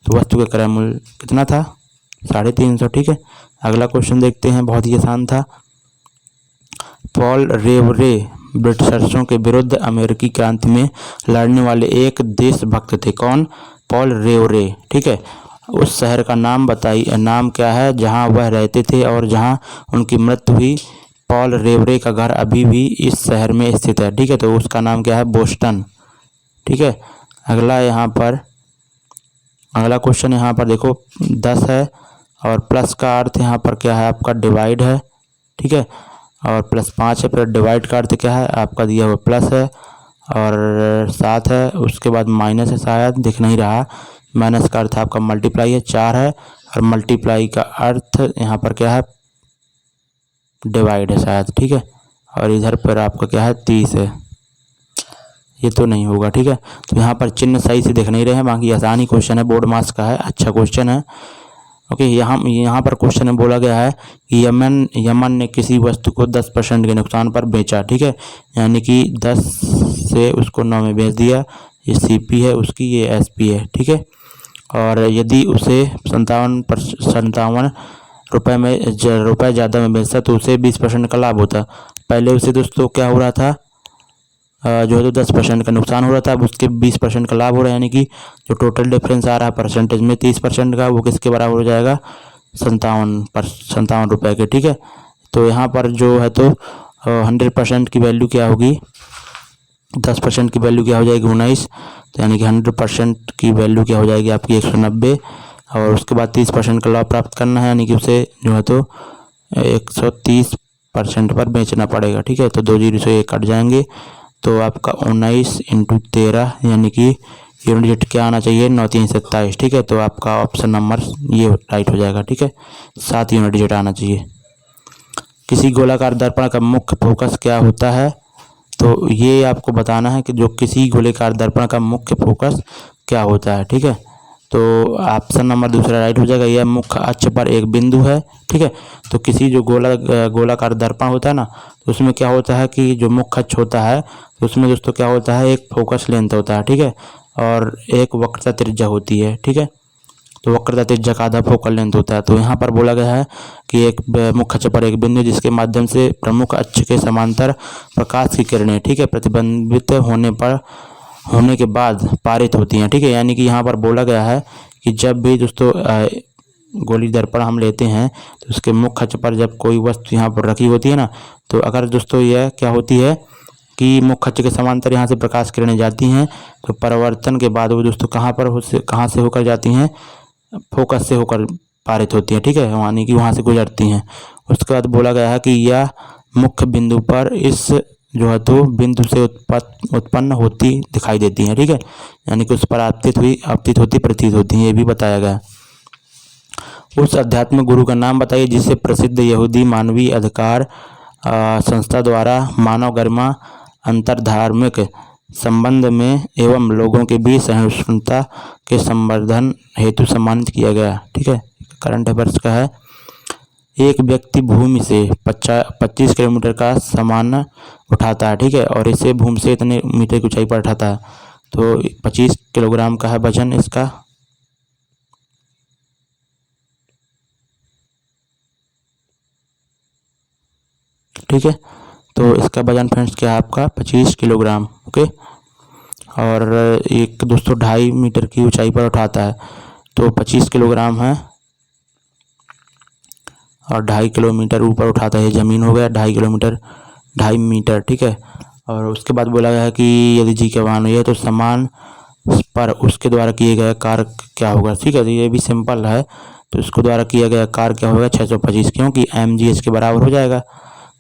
तो वस्तु का क्रय मूल्य कितना था, 350, ठीक है। अगला क्वेश्चन देखते हैं, बहुत ही आसान था। पॉल रेवरे ब्रिटिशर्सों के विरुद्ध अमेरिकी क्रांति में लड़ने वाले एक देशभक्त थे, कौन, पॉल रेवरे, ठीक है। उस शहर का नाम बताइए, नाम क्या है जहां वह रहते थे और जहां उनकी मृत्यु हुई। पॉल रेवरे का घर अभी भी इस शहर में स्थित है, ठीक है। तो उसका नाम क्या है, बोस्टन, ठीक है। अगला क्वेश्चन यहाँ पर देखो 10 है, और प्लस का अर्थ यहाँ पर क्या है, आपका डिवाइड है, ठीक है। और +5 है, फिर डिवाइड का अर्थ क्या है, आपका दिया हुआ प्लस है, और 7 है, उसके बाद माइनस है, शायद दिख नहीं रहा। माइनस का अर्थ आपका मल्टीप्लाई है, 4 है, और मल्टीप्लाई का अर्थ यहाँ पर क्या है, डिवाइड है शायद, ठीक है। और इधर पर आपका क्या है, 30 है, ये तो नहीं होगा, ठीक है। तो यहाँ पर चिन्ह सही से दिख नहीं रहे हैं, बाकी आसानी क्वेश्चन है, बोर्ड मार्क्स का है, अच्छा क्वेश्चन है। ओके, यहाँ पर क्वेश्चन में बोला गया है कि यमन ने किसी वस्तु को 10% के नुकसान पर बेचा, ठीक है। यानी कि 10 से उसको 9 में बेच दिया, ये CP है उसकी, ये SP है, ठीक है। और यदि उसे 57 रुपये ज़्यादा में बेचता तो उसे 20% का लाभ होता। पहले उसे दोस्तों क्या हो रहा था, जो है तो 10% का नुकसान हो रहा था, अब उसके 20% का लाभ हो रहा है। यानी कि जो टोटल डिफरेंस आ रहा है परसेंटेज में 30% का, वो किसके बराबर हो जाएगा, 57 रुपये के, ठीक है। तो यहाँ पर जो है तो 100% की वैल्यू क्या होगी, 10% की वैल्यू क्या हो जाएगी, 19। तो यानी कि 100% की वैल्यू क्या हो जाएगी आपकी 190, और उसके बाद 30% का लाभ प्राप्त करना है, यानी कि उसे जो है तो 130% पर बेचना पड़ेगा, ठीक है। तो 2 0 से 1 कट जाएंगे, तो आपका 19 × 13 यानी कि यूनिट डिजिट क्या आना चाहिए, 9 3 27। ठीक है, तो आपका ऑप्शन नंबर ये राइट हो जाएगा। ठीक है, 7 यूनिट डिजिट आना चाहिए। किसी गोलाकार दर्पण का मुख्य फोकस क्या होता है, तो ये आपको बताना है कि जो किसी गोलाकार दर्पण का मुख्य फोकस क्या होता है। ठीक है, तो ऑप्शन नंबर दूसरा राइट हो जाएगा। यह मुख्य अक्ष पर एक बिंदु है। ठीक है, तो किसी जो गोलाकार दर्पण होता है ना, तो उसमें क्या होता है कि जो मुख्य अक्ष होता है तो उसमें दोस्तों क्या होता है, एक फोकस लेंथ होता है। ठीक है, और एक वक्रता त्रिज्या होती है। ठीक है, तो वक्रता त्रिज्या का आधा फोकल लेंथ होता है। तो यहाँ पर बोला गया है कि एक मुख्य अक्ष पर एक बिंदु जिसके माध्यम से प्रमुख अक्ष के समांतर प्रकाश की किरणें, ठीक है, प्रतिबिंबित होने के बाद पारित होती हैं। ठीक है, यानी कि यहाँ पर बोला गया है कि जब भी दोस्तों गोली दर्पण हम लेते हैं तो उसके मुख्य अक्ष पर जब कोई वस्तु यहाँ पर रखी होती है ना, तो अगर दोस्तों यह क्या होती है कि मुख्य अक्ष के समांतर यहाँ से प्रकाश किरणें जाती हैं, तो परावर्तन के बाद वो दोस्तों कहाँ से होकर जाती हैं, फोकस से होकर पारित होती हैं। ठीक है, यानी कि वहाँ से गुजरती हैं। उसके बाद बोला गया है कि यह मुख्य बिंदु पर इस जो है तो बिंदु से उत्पन्न होती दिखाई देती हैं। ठीक है, यानी कि उस पर आपतित होती प्रतीत होती हैं, ये भी बताया गया। उस आध्यात्मिक गुरु का नाम बताइए जिसे प्रसिद्ध यहूदी मानवीय अधिकार संस्था द्वारा मानव गरिमा, अंतर्धार्मिक संबंध में एवं लोगों के बीच सहिष्णुता के संवर्धन हेतु सम्मानित किया गया। ठीक है, करंट अफेयर्स का है। एक व्यक्ति भूमि से 25 किलोमीटर का सामान उठाता है। ठीक है, और इसे भूमि से इतने मीटर की ऊंचाई पर उठाता है, तो 25 किलोग्राम का है वजन इसका। ठीक है, तो इसका वजन फ्रेंड्स क्या है आपका 25 किलोग्राम। ओके, और एक दोस्तों 2.5 मीटर की ऊंचाई पर उठाता है, तो 25 किलोग्राम है और 2.5 किलोमीटर ऊपर उठाता है, ज़मीन हो गया 2.5 किलोमीटर 2.5 मीटर। ठीक है, और उसके बाद बोला गया है कि यदि जी का वाहन है तो समान पर उसके द्वारा किए गए कार्य क्या होगा। ठीक है, तो ये भी सिंपल है, तो इसको द्वारा किया गया कार्य क्या होगा 625, क्योंकि mgh के बराबर हो जाएगा।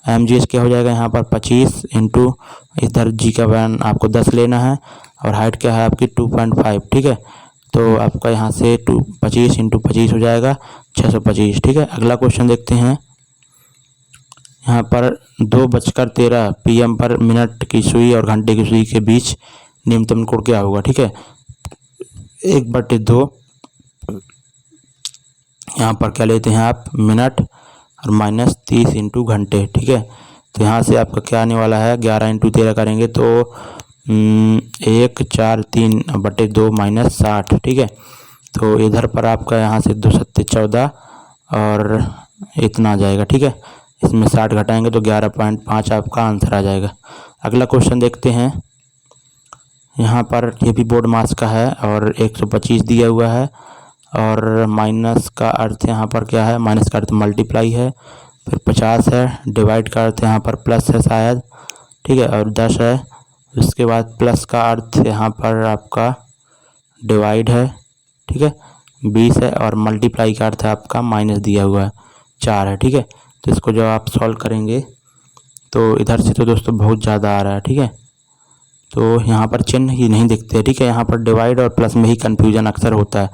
mgh क्या हो जाएगा यहाँ पर 25 इंटू इधर जी का वैन आपको 10 लेना है और हाइट क्या है आपकी 2.5। ठीक है, तो आपका यहाँ से 25 इंटू 25 हो जाएगा 625। ठीक है, अगला क्वेश्चन देखते हैं। यहाँ पर 2:13 PM पर मिनट की सुई और घंटे की सुई के बीच न्यूनतम कोण क्या होगा। ठीक है, 1/2 यहाँ पर क्या लेते हैं आप मिनट और -30 इंटू घंटे। ठीक है, तो यहाँ से आपका क्या आने वाला है 11 इंटू 13 करेंगे तो 143/2 -60। ठीक है, तो इधर पर आपका यहाँ से 2 7 14 और इतना आ जाएगा। ठीक है, इसमें 60 घटाएंगे तो 11.5 आपका आंसर आ जाएगा। अगला क्वेश्चन देखते हैं। यहाँ पर ये भी बोर्ड मास का है और 125 दिया हुआ है और माइनस का अर्थ यहाँ पर क्या है, माइनस का अर्थ मल्टीप्लाई है, फिर 50 है, डिवाइड का अर्थ यहाँ पर प्लस है शायद। ठीक है, और 10 है, उसके बाद प्लस का अर्थ यहाँ पर आपका डिवाइड है। ठीक है, 20 है और मल्टीप्लाई का अर्थ है आपका माइनस दिया हुआ है 4 है। ठीक है, तो इसको जब आप सॉल्व करेंगे तो इधर से तो दोस्तों बहुत ज़्यादा आ रहा है। ठीक है, तो यहाँ पर चिन्ह ही नहीं दिखते। ठीक है, यहाँ पर डिवाइड और प्लस में ही कन्फ्यूजन अक्सर होता है,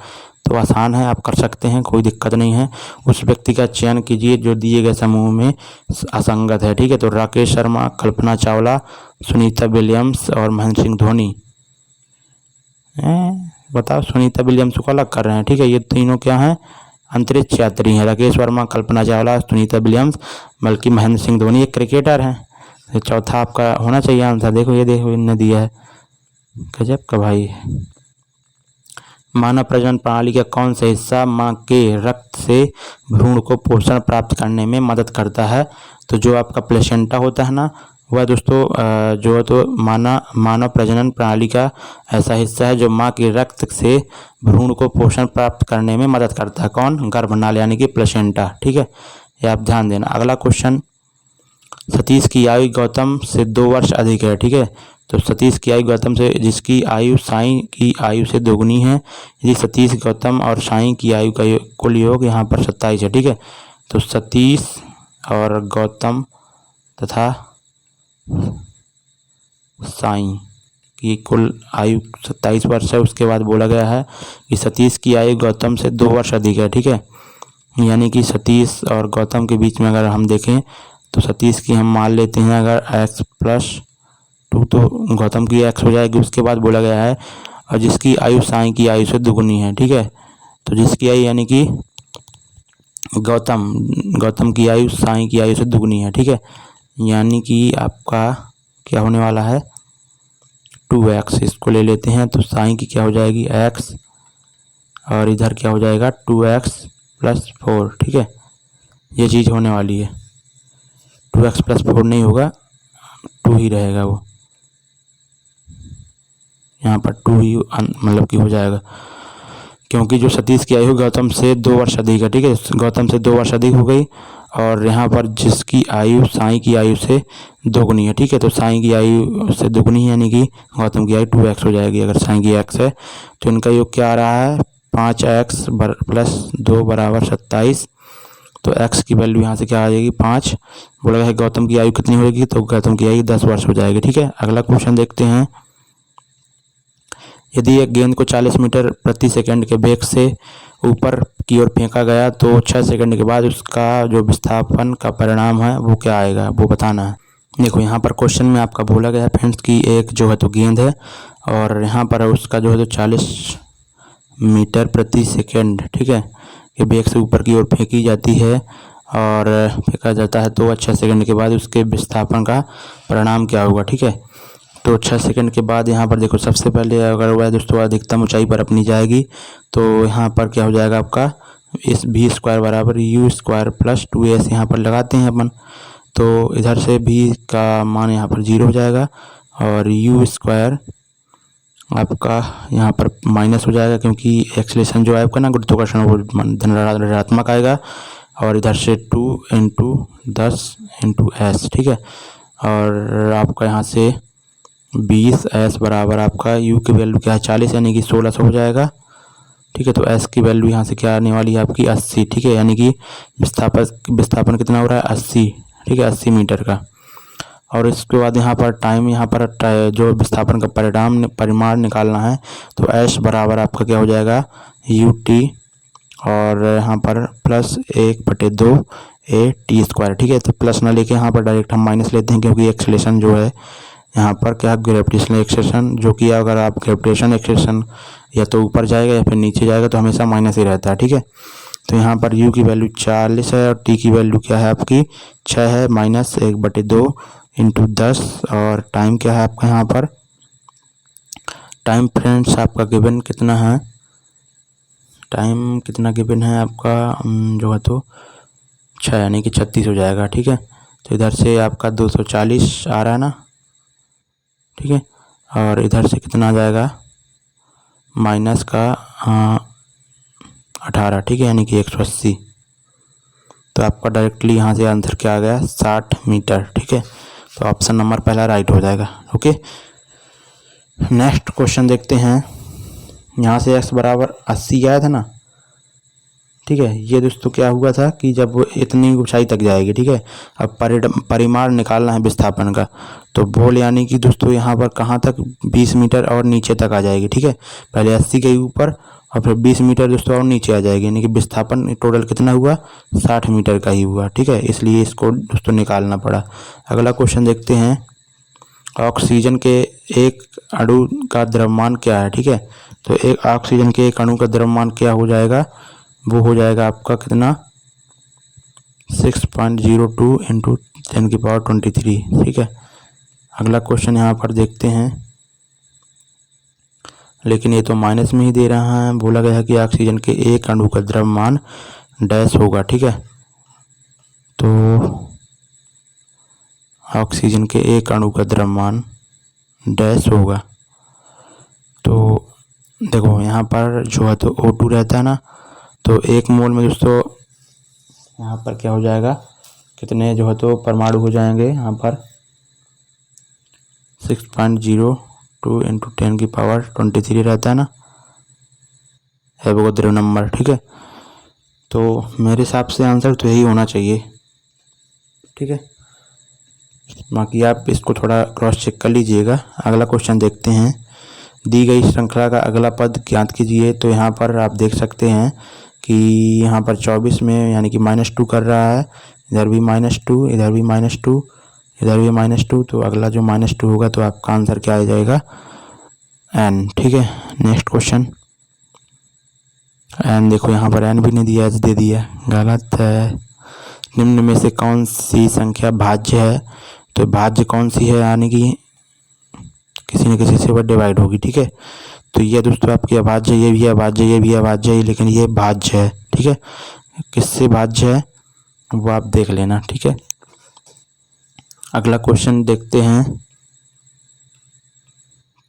तो आसान है, आप कर सकते हैं, कोई दिक्कत नहीं है। उस व्यक्ति का चयन कीजिए जो दिए गए समूह में असंगत है। ठीक है, तो राकेश शर्मा, कल्पना चावला, सुनीता विलियम्स और महेंद्र सिंह धोनी। बताओ, सुनीता विलियम्स को अलग कर रहे हैं। ठीक है, ये तीनों क्या हैं, अंतरिक्ष यात्री हैं। राकेश वर्मा, कल्पना चावला, सुनीता विलियम्स, बल्कि महेंद्र सिंह धोनी एक क्रिकेटर हैं। तो चौथा आपका होना चाहिए आंसर। देखो ये देखो इनने दिया है, गजब का भाई। मानव प्रजनन प्रणाली का कौन सा हिस्सा मां के रक्त से भ्रूण को पोषण प्राप्त करने में मदद करता है, तो जो आपका प्लेसेंटा होता है ना, वह दोस्तों जो है तो मानव प्रजनन प्रणाली का ऐसा हिस्सा है जो मां के रक्त से भ्रूण को पोषण प्राप्त करने में मदद करता है। कौन, गर्भनाल यानी कि प्लेसेंटा। ठीक है, ये आप ध्यान देना। अगला क्वेश्चन, सतीश की आयु गौतम से 2 वर्ष अधिक है। ठीक है, तो सतीश की आयु गौतम से, जिसकी आयु साईं की आयु से दोगुनी है, यदि सतीश, गौतम और साईं की आयु का कुल योग यहाँ पर 27 है। ठीक है, तो सतीश और गौतम तथा साईं की कुल आयु 27 वर्ष है, उसके बाद बोला गया है कि सतीश की आयु गौतम से 2 वर्ष अधिक है। ठीक है, यानी कि सतीश और गौतम के बीच में अगर हम देखें तो सतीश की हम मान लेते हैं अगर x+2 तो गौतम की x हो जाएगी। उसके बाद बोला गया है और जिसकी आयु साई की आयु से दुगुनी है। ठीक है, तो जिसकी आयु यानी कि गौतम की आयु साई की आयु से दुगनी है। ठीक है, यानी कि आपका क्या होने वाला है 2x, इसको ले लेते हैं तो साई की क्या हो जाएगी x और इधर क्या हो जाएगा 2x+4। ठीक है, ये चीज़ होने वाली है। 2x+4 नहीं होगा, 2 ही रहेगा, वो यहाँ पर 2 ही मतलब कि हो जाएगा, क्योंकि जो सतीश की आयु गौतम से 2 वर्ष अधिक है। ठीक है, गौतम से 2 वर्ष अधिक हो गई और यहाँ पर जिसकी आयु साई की आयु से दोगुनी है। ठीक है, तो साई की आयु से दोगुनी है यानी कि गौतम की आयु 2x हो जाएगी। अगर साई की x है तो इनका योग क्या आ रहा है 5x+2 = 27। तो x की वैल्यू यहाँ से क्या आ जाएगी 5। बोला गया है गौतम की आयु कितनी होगी, तो गौतम की आयु 10 वर्ष हो जाएगी। ठीक है, अगला क्वेश्चन देखते हैं। यदि एक गेंद को 40 मीटर प्रति सेकंड के वेग से ऊपर की ओर फेंका गया तो 6 सेकंड के बाद उसका जो विस्थापन का परिणाम है वो क्या आएगा, वो बताना है। देखो यहाँ पर क्वेश्चन में आपका बोला गया है फ्रेंड्स की एक जो है तो गेंद है और यहाँ पर उसका जो है तो 40 मीटर प्रति सेकंड, ठीक है, ये वेग से ऊपर की ओर फेंकी जाती है और फेंका जाता है तो 6 सेकंड के बाद उसके विस्थापन का परिणाम क्या होगा। ठीक है, तो 6 सेकंड के बाद यहाँ पर देखो सबसे पहले अगर वह दोस्तों अधिकतम ऊंचाई पर अपनी जाएगी तो यहाँ पर क्या हो जाएगा आपका इस v² = u² + 2s यहाँ पर लगाते हैं अपन, तो इधर से v का मान यहाँ पर 0 हो जाएगा और u² आपका यहाँ पर माइनस हो जाएगा क्योंकि एक्सेलेरेशन जो है आपका ना गुरुत्वाकर्षण वो ऋणात्मक आएगा और इधर से 2 × 10 × s। ठीक है, और आपका यहाँ से 20s बराबर आपका u की वैल्यू क्या है 40 यानी कि 1600 हो जाएगा। ठीक है, तो s की वैल्यू यहाँ से क्या आने वाली है आपकी 80। ठीक है, यानी कि विस्थापन कितना हो रहा है 80। ठीक है, 80 मीटर का। और इसके बाद यहाँ पर टाइम, यहाँ पर जो विस्थापन का परिमाण निकालना है तो s बराबर आपका क्या हो जाएगा ut और यहाँ पर +1/2 a t²। ठीक है, तो प्लस ना लेके यहाँ पर डायरेक्ट हम माइनस लेते हैं क्योंकि एक्सेलेरेशन जो है यहाँ पर क्या ग्रेविटेशनल एक्सेलेरेशन जो कि अगर आप ग्रेविटेशन एक्सेलेरेशन या तो ऊपर जाएगा या फिर नीचे जाएगा तो हमेशा माइनस ही रहता है। ठीक है, तो यहाँ पर u की वैल्यू 40 है और t की वैल्यू क्या है आपकी 6 है, -1/2 × 10 और टाइम क्या है आपका यहाँ पर टाइम फ्रेंड्स आपका गिवन कितना है, टाइम कितना गिवन है आपका जो है तो 6 यानी कि 36 हो जाएगा। ठीक है, तो इधर से आपका 240 आ रहा है ना। ठीक है, और इधर से कितना आ जाएगा माइनस का 18। ठीक है, यानी कि 180। तो आपका डायरेक्टली यहाँ से आंसर क्या आ गया 60 मीटर। ठीक है, तो ऑप्शन नंबर पहला राइट हो जाएगा। ओके, नेक्स्ट क्वेश्चन देखते हैं। यहाँ से x बराबर 80 आया था ना। ठीक है, ये दोस्तों क्या हुआ था कि जब वो इतनी ऊंचाई तक जाएगी, ठीक है, अब परिमाण निकालना है विस्थापन का, तो बोल यानी कि दोस्तों यहाँ पर कहाँ तक 20 मीटर और नीचे तक आ जाएगी। ठीक है, पहले 80 के ऊपर और फिर 20 मीटर दोस्तों और नीचे आ जाएगी, यानी कि विस्थापन टोटल कितना हुआ 60 मीटर का ही हुआ। ठीक है, इसलिए इसको दोस्तों निकालना पड़ा। अगला क्वेश्चन देखते हैं। ऑक्सीजन के एक अणु का द्रव्यमान क्या है। ठीक है, तो एक ऑक्सीजन के एक अणु का द्रव्यमान क्या हो जाएगा, वो हो जाएगा आपका कितना 6.02 × 10⁻23। ठीक है, अगला क्वेश्चन यहाँ पर देखते हैं, लेकिन ये तो माइनस में ही दे रहा है। बोला गया है कि ऑक्सीजन के एक अणु का द्रव्यमान डैश होगा। ठीक है, तो ऑक्सीजन के एक अणु का द्रव्यमान डैश होगा, तो देखो यहाँ पर जो है तो O2 रहता है ना, तो 1 मोल में दोस्तों यहाँ पर क्या हो जाएगा कितने जो है तो परमाणु हो जाएंगे, यहाँ पर 6.02 × 10⁻23 रहता है ना एवोगाद्रो नंबर। ठीक है, तो मेरे हिसाब से आंसर तो यही होना चाहिए। ठीक है, बाकी आप इसको थोड़ा क्रॉस चेक कर लीजिएगा। अगला क्वेश्चन देखते हैं। दी गई श्रृंखला का अगला पद ज्ञात कीजिए। तो यहाँ पर आप देख सकते हैं कि यहाँ पर 24 में यानी कि -2 कर रहा है, इधर भी -2, इधर भी -2, इधर भी -2। तो अगला जो -2 होगा तो आपका आंसर क्या आ जाएगा? n। ठीक है, नेक्स्ट क्वेश्चन। n देखो यहाँ पर n भी नहीं दिया, h दे दिया, गलत है। निम्न में से कौन सी संख्या भाज्य है? तो भाज्य कौन सी है, यानी कि किसी न किसी से वो डिवाइड होगी। ठीक है, तो ये दोस्तों आपकी अभाज्य, ये भी अभाज्य, ये भी अभाज्य है, लेकिन ये भाज्य है। ठीक है, किससे भाज्य है वो आप देख लेना। ठीक है, अगला क्वेश्चन देखते हैं।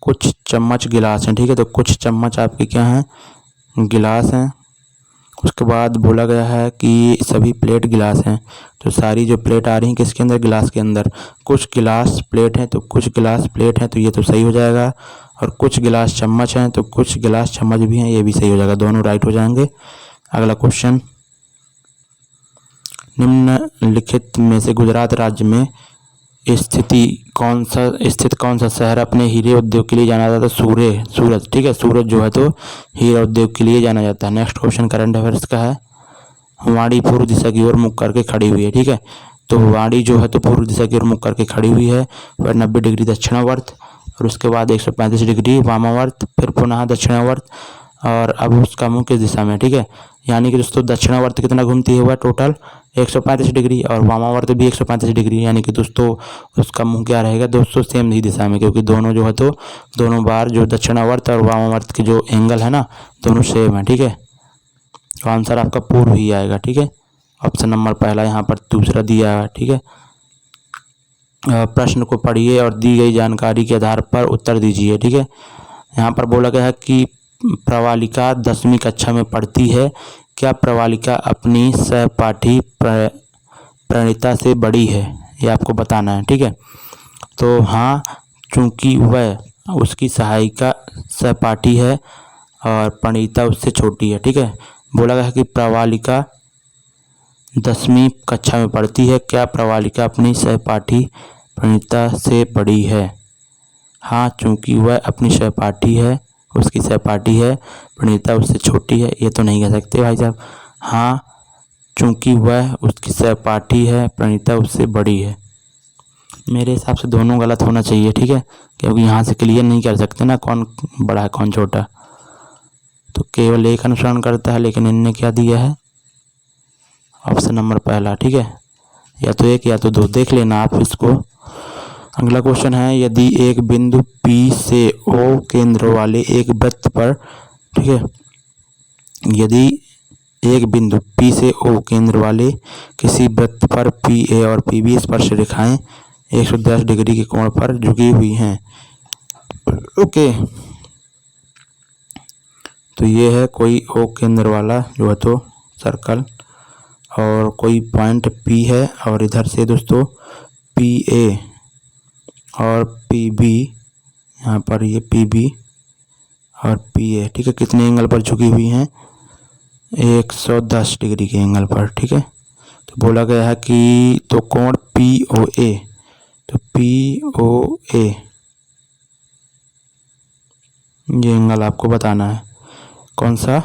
कुछ चम्मच गिलास हैं। ठीक है, तो कुछ चम्मच आपके क्या हैं? गिलास हैं। उसके बाद बोला गया है कि सभी प्लेट गिलास हैं। तो सारी जो प्लेट आ रही हैं किसके अंदर? गिलास के अंदर। कुछ गिलास प्लेट हैं, तो कुछ गिलास प्लेट हैं, तो ये तो सही हो जाएगा। और कुछ गिलास चम्मच हैं, तो कुछ गिलास चम्मच भी हैं, ये भी सही हो जाएगा, दोनों राइट हो जाएंगे। अगला क्वेश्चन। निम्नलिखित में से गुजरात राज्य में स्थित कौन सा शहर अपने हीरे उद्योग के लिए जाना जाता है? सूरत। ठीक है, सूरत जो है तो हीरा उद्योग के लिए जाना जाता है। नेक्स्ट क्वेश्चन करंट अफेयर्स का है। वाणी पूर्व दिशा की ओर मुख करके खड़ी हुई है। ठीक है, तो वाणी जो है तो पूर्व दिशा की ओर मुख करके खड़ी हुई है, वह 90 डिग्री दक्षिणावर्त, और उसके बाद 135 डिग्री वामावर्त, फिर पुनः दक्षिणावर्त, और अब उसका मुंह किस दिशा में? ठीक है, यानी कि दोस्तों दक्षिणावर्त कितना घूमती है? वह टोटल 135 डिग्री, और वामावर्त भी 135 डिग्री, यानी कि दोस्तों उसका मुंह क्या रहेगा दोस्तों? सेम ही दिशा में, क्योंकि दोनों जो है तो दोनों बार जो दक्षिणावर्त और वामावर्त के जो एंगल है ना, दोनों सेम है। ठीक है, तो आंसर आपका पूर्व ही आएगा। ठीक है, ऑप्शन नंबर पहला यहाँ पर दूसरा दिया है। ठीक है, प्रश्न को पढ़िए और दी गई जानकारी के आधार पर उत्तर दीजिए। ठीक है, यहाँ पर बोला गया है कि प्रवालिका 10वीं कक्षा में पढ़ती है। क्या प्रवालिका अपनी सहपाठी प्रणीता से बड़ी है? ये आपको बताना है। ठीक है, तो हाँ, चूंकि वह उसकी सहायिका सहपाठी है और प्रणीता उससे छोटी है। ठीक है, बोला गया है कि प्रवालिका 10वीं कक्षा में पढ़ती है। क्या प्रवालिका अपनी सहपाठी प्रणीता से बड़ी है? हाँ, चूंकि वह अपनी सहपाठी है, उसकी सहपाठी है, प्रणीता उससे छोटी है। ये तो नहीं कह सकते भाई साहब। हाँ, चूंकि वह उसकी सहपाठी है, प्रणीता उससे बड़ी है। मेरे हिसाब से दोनों गलत होना चाहिए। ठीक है, क्योंकि यहाँ से क्लियर नहीं कर सकते ना कौन बड़ा है कौन छोटा, तो केवल एक अनुसरण करता है, लेकिन इनने क्या दिया है? ऑप्शन नंबर पहला। ठीक है, या तो एक या तो दो, देख लेना आप इसको। अगला क्वेश्चन है। यदि एक बिंदु P से O केंद्र वाले एक वृत्त पर, ठीक है, यदि एक बिंदु P से O केंद्र वाले किसी वृत्त पर PA और PB स्पर्श रेखाएं 110 डिग्री के कोण पर झुकी हुई हैं। ओके, तो ये है कोई O केंद्र वाला जो है तो सर्कल, और कोई पॉइंट P है, और इधर से दोस्तों PA और PB, यहाँ पर ये PB और PA, ठीक है, कितने एंगल पर झुकी हुई हैं? 110 डिग्री के एंगल पर। ठीक है, तो बोला गया है कि तो कोण POA, तो POA ये एंगल आपको बताना है। कौन सा?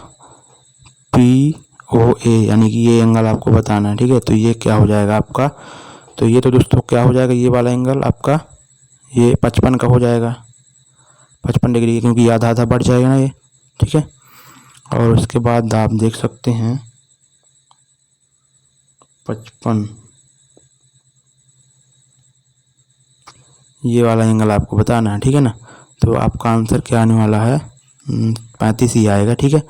POA, यानी कि ये एंगल आपको बताना है। ठीक है, तो ये क्या हो जाएगा आपका? तो ये तो दोस्तों क्या हो जाएगा? ये वाला एंगल आपका ये 55 का हो जाएगा, 55 डिग्री, क्योंकि आधा आधा बढ़ जाएगा ना ये। ठीक है, और उसके बाद आप देख सकते हैं 55, ये वाला एंगल आपको बताना है। ठीक है ना, तो आपका आंसर क्या आने वाला है? 35 ही आएगा। ठीक है,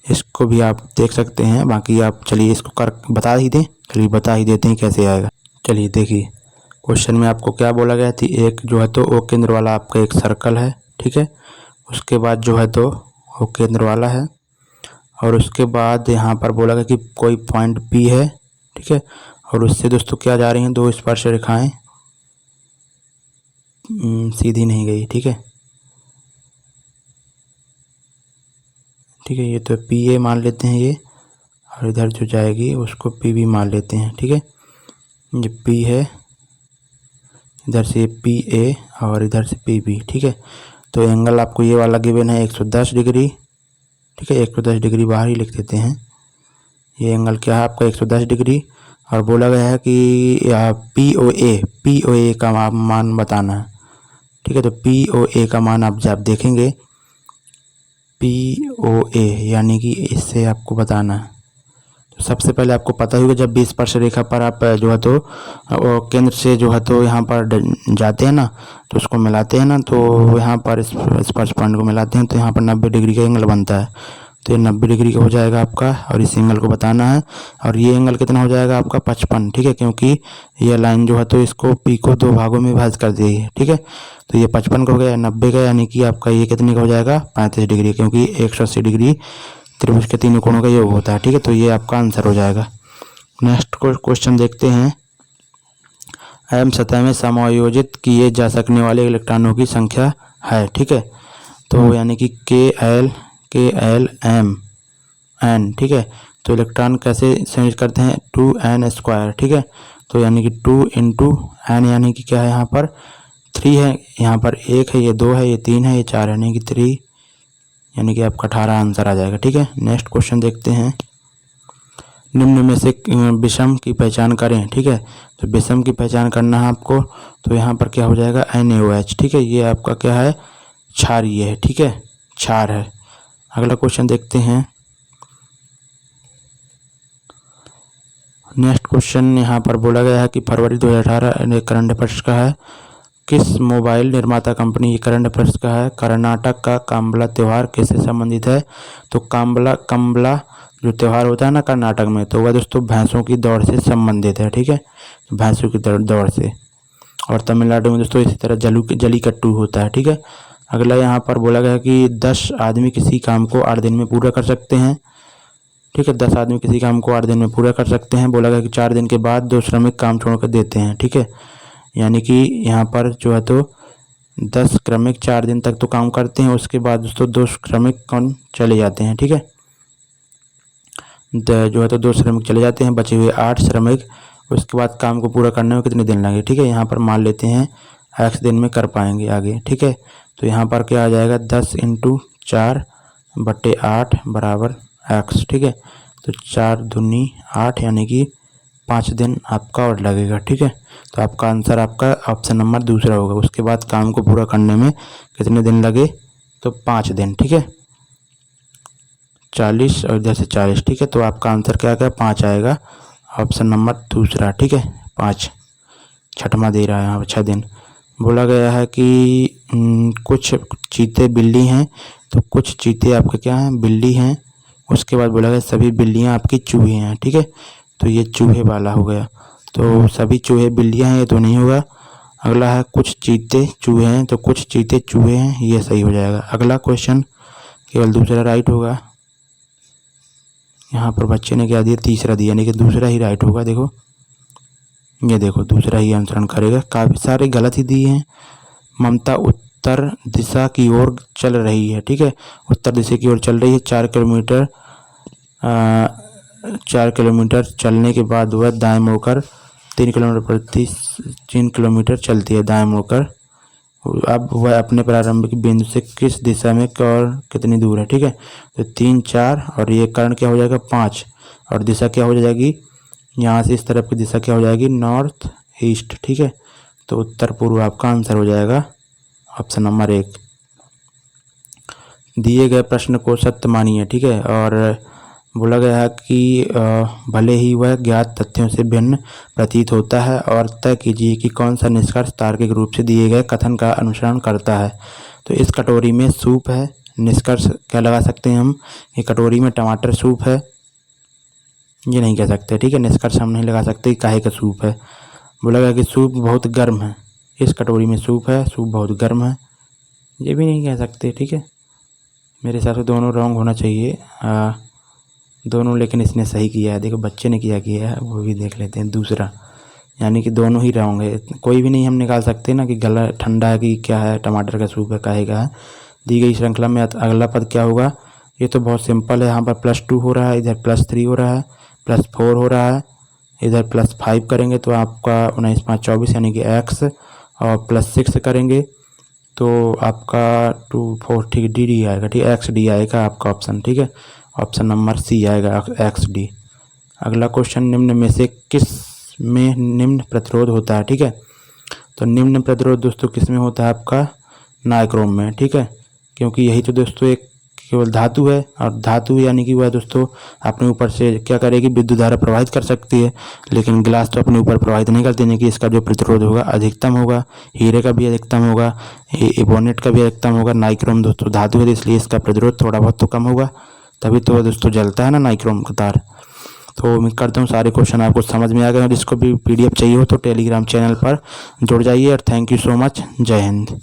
इसको भी आप देख सकते हैं। बाकी आप चलिए इसको कर बता ही दें, चलिए बता ही देते हैं कैसे आएगा। चलिए देखिए, क्वेश्चन में आपको क्या बोला गया थी? एक जो है तो O केंद्र वाला आपका एक सर्कल है। ठीक है, उसके बाद जो है तो O केंद्र वाला है, और उसके बाद यहाँ पर बोला गया कि कोई पॉइंट P है। ठीक है, और उससे दोस्तों क्या जा रही हैं? दो स्पर्श रेखाएं, सीधी नहीं गई। ठीक है, ठीक है, ये तो PA मान लेते हैं ये, और इधर जो जाएगी उसको PB मान लेते हैं। ठीक है, ये P है, इधर से पी ए और इधर से पी बी। ठीक है, तो एंगल आपको ये वाला गिवन है 110 डिग्री। ठीक है, 110 डिग्री बाहर ही लिख देते हैं। ये एंगल क्या है आपका 110 डिग्री। और बोला गया है कि पी ओ ए का मान बताना है। ठीक है, तो पी ओ ए का मान आप जब देखेंगे पी ओ ए यानी कि इससे आपको बताना है। तो सबसे पहले आपको पता होगा जब 20 स्पर्श रेखा पर आप जो है तो केंद्र से जो है तो यहाँ पर जाते हैं ना, तो उसको मिलाते हैं ना, तो यहाँ पर स्पर्श पॉइंट को मिलाते हैं तो यहाँ पर 90 डिग्री का एंगल बनता है। तो ये 90 डिग्री का हो जाएगा आपका, और इस एंगल को बताना है। और ये एंगल कितना हो जाएगा आपका 55। ठीक है, क्योंकि ये लाइन जो है तो इसको पी को 2 भागों में विभाजित कर दी है। ठीक है, तो ये 55 का हो गया, 90 का, यानी कि आपका ये कितने का हो जाएगा 35 डिग्री, क्योंकि 180 डिग्री त्रिभुज के तीनों कोणों का योग होता है। ठीक है, तो ये आपका आंसर हो जाएगा। नेक्स्ट क्वेश्चन देखते हैं। एम सतह में समायोजित किए जा सकने वाले इलेक्ट्रॉनों की संख्या है। ठीक है, तो यानी कि के एल एम एन। ठीक है, तो इलेक्ट्रॉन कैसे संयोजित करते हैं 2n²। ठीक है, तो यानी कि 2 इंटू एन, यानी कि क्या है यहाँ पर 3 है, यहाँ पर 1 है, ये 2 है, ये 3 है, ये 4 है, यानी कि 3, यानी कि आपका 18 आंसर आ जाएगा। ठीक है, नेक्स्ट क्वेश्चन देखते हैं। निम्न में से विषम की पहचान करें। ठीक है, तो विषम की पहचान करना है आपको, तो यहाँ पर क्या हो जाएगा NaOH। ठीक है, ये आपका क्या है क्षारीय है। ठीक है, क्षार है। अगला क्वेश्चन देखते हैं। नेक्स्ट क्वेश्चन यहाँ पर बोला गया है कि फरवरी 2018 करंट अफेयर्स का है। किस मोबाइल निर्माता कंपनी, ये करंट अफेयर्स का है, कर्नाटक का काम्बला त्यौहार किससे संबंधित है। तो काम्बला जो त्यौहार होता है ना कर्नाटक में, तो वह दोस्तों भैंसों की दौड़ से संबंधित है। ठीक है, तो भैंसों की दौड़ से। और तमिलनाडु में दोस्तों इसी तरह जलीकट्टू होता है। ठीक है, अगला यहाँ पर बोला गया कि 10 आदमी किसी काम को 8 दिन में पूरा कर सकते हैं। ठीक है, 10 आदमी किसी काम को 8 दिन में पूरा कर सकते हैं। बोला गया कि 4 दिन के बाद 2 श्रमिक काम छोड़ कर देते हैं। ठीक है, यानी कि यहाँ पर जो है तो 10 श्रमिक 4 दिन तक तो काम करते हैं, उसके बाद दोस्तों 2 श्रमिक कौन चले जाते हैं। ठीक है, जो है तो 2 श्रमिक चले जाते हैं, बचे हुए 8 श्रमिक उसके बाद काम को पूरा करने में कितने दिन लगे। ठीक है, यहाँ पर मान लेते हैं x दिन में कर पाएंगे आगे। ठीक है, तो यहाँ पर क्या आ जाएगा 10 × 4/8 बराबर x। ठीक है, तो 4 दूनी 8, यानी कि 5 दिन आपका और लगेगा। ठीक है, तो आपका आंसर आपका ऑप्शन नंबर दूसरा होगा। उसके बाद काम को पूरा करने में कितने दिन लगे, तो 5 दिन। ठीक है, 40 और इधर से 40। ठीक है, तो आपका आंसर क्या आएगा 5 आएगा, ऑप्शन नंबर दूसरा। ठीक है, 5 छठवां दे रहा है यहाँ पर 6 दिन। बोला गया है कि कुछ चीते बिल्ली हैं, तो कुछ चीते आपके क्या हैं बिल्ली हैं। उसके बाद बोला गया सभी बिल्लियाँ आपकी चूहे हैं। ठीक है, तो ये चूहे वाला हो गया, तो सभी चूहे बिल्लियाँ हैं, ये तो नहीं होगा। अगला है कुछ चीते चूहे हैं, तो कुछ चीते चूहे हैं, ये सही हो जाएगा। अगला क्वेश्चन केवल दूसरा राइट होगा। यहाँ पर बच्चे ने क्या दिया तीसरा दिया, यानी कि दूसरा ही राइट होगा। देखो ये देखो दूसरा ही अनुसरण करेगा, काफ़ी सारे गलत ही दिए हैं। ममता उत्तर दिशा की ओर चल रही है। ठीक है, उत्तर दिशा की ओर चल रही है। 4 किलोमीटर चलने के बाद वह दाएं मुड़कर 3 किलोमीटर चलती है दाएं मुड़कर। अब वह अपने प्रारंभिक बिंदु से किस दिशा में और कितनी दूर है। ठीक है, तो 3, 4 और ये कर्ण क्या हो जाएगा 5, और दिशा क्या हो जाएगी यहाँ से इस तरफ की दिशा क्या हो जाएगी नॉर्थ ईस्ट। ठीक है, तो उत्तर पूर्व आपका आंसर हो जाएगा ऑप्शन नंबर 1। दिए गए प्रश्न को सत्य मानिए। ठीक है, और बोला गया है कि भले ही वह ज्ञात तथ्यों से भिन्न प्रतीत होता है, और तय कीजिए कि कौन सा निष्कर्ष तार्किक रूप से दिए गए कथन का अनुसरण करता है। तो इस कटोरी में सूप है, निष्कर्ष क्या लगा सकते हैं हम कि कटोरी में टमाटर सूप है, ये नहीं कह सकते। ठीक है, निष्कर्ष हम नहीं लगा सकते काहे का सूप है। बोला गया कि सूप बहुत गर्म है, इस कटोरी में सूप है, सूप बहुत गर्म है, ये भी नहीं कह सकते। ठीक है, मेरे हिसाब से दोनों रॉन्ग होना चाहिए दोनों, लेकिन इसने सही किया है। देखो बच्चे ने किया है, वो भी देख लेते हैं दूसरा, यानी कि दोनों ही रॉन्ग है। कोई भी नहीं हम निकाल सकते ना कि गला ठंडा है कि क्या है, टमाटर का सूप है काहे का है। दी गई श्रृंखला में अगला पद क्या होगा, ये तो बहुत सिंपल है। यहाँ पर +2 हो रहा है, इधर +3 हो रहा है, +4 हो रहा है, इधर +5 करेंगे तो आपका 19 × 5 = 24, यानी कि x, और +6 करेंगे तो आपका 240 डी आएगा, ठीक है, XD आएगा आपका ऑप्शन, ठीक है, ऑप्शन नंबर सी आएगा XD। अगला क्वेश्चन, निम्न में से किस में निम्न प्रतिरोध होता है, ठीक है। तो निम्न प्रतिरोध दोस्तों किस में होता है, आपका नाइक्रोम में, ठीक है, क्योंकि यही तो दोस्तों एक केवल धातु है, और धातु यानी कि वह दोस्तों अपने ऊपर से क्या करेगी, विद्युत धारा प्रवाहित कर सकती है, लेकिन गिलास तो अपने ऊपर प्रवाहित नहीं करती, यानी कि इसका जो प्रतिरोध होगा अधिकतम होगा। हीरे का भी अधिकतम होगा, एबोनेट का भी अधिकतम होगा। नाइक्रोम दोस्तों धातु है, तो इसलिए इसका प्रतिरोध थोड़ा बहुत तो कम होगा, तभी तो दोस्तों जलता है ना नाइक्रोम का तार। तो उम्मीद करता हूँ सारे क्वेश्चन आपको समझ में आ गए, और जिसको भी PDF चाहिए हो तो टेलीग्राम चैनल पर जुड़ जाइए। और थैंक यू सो मच। जय हिंद।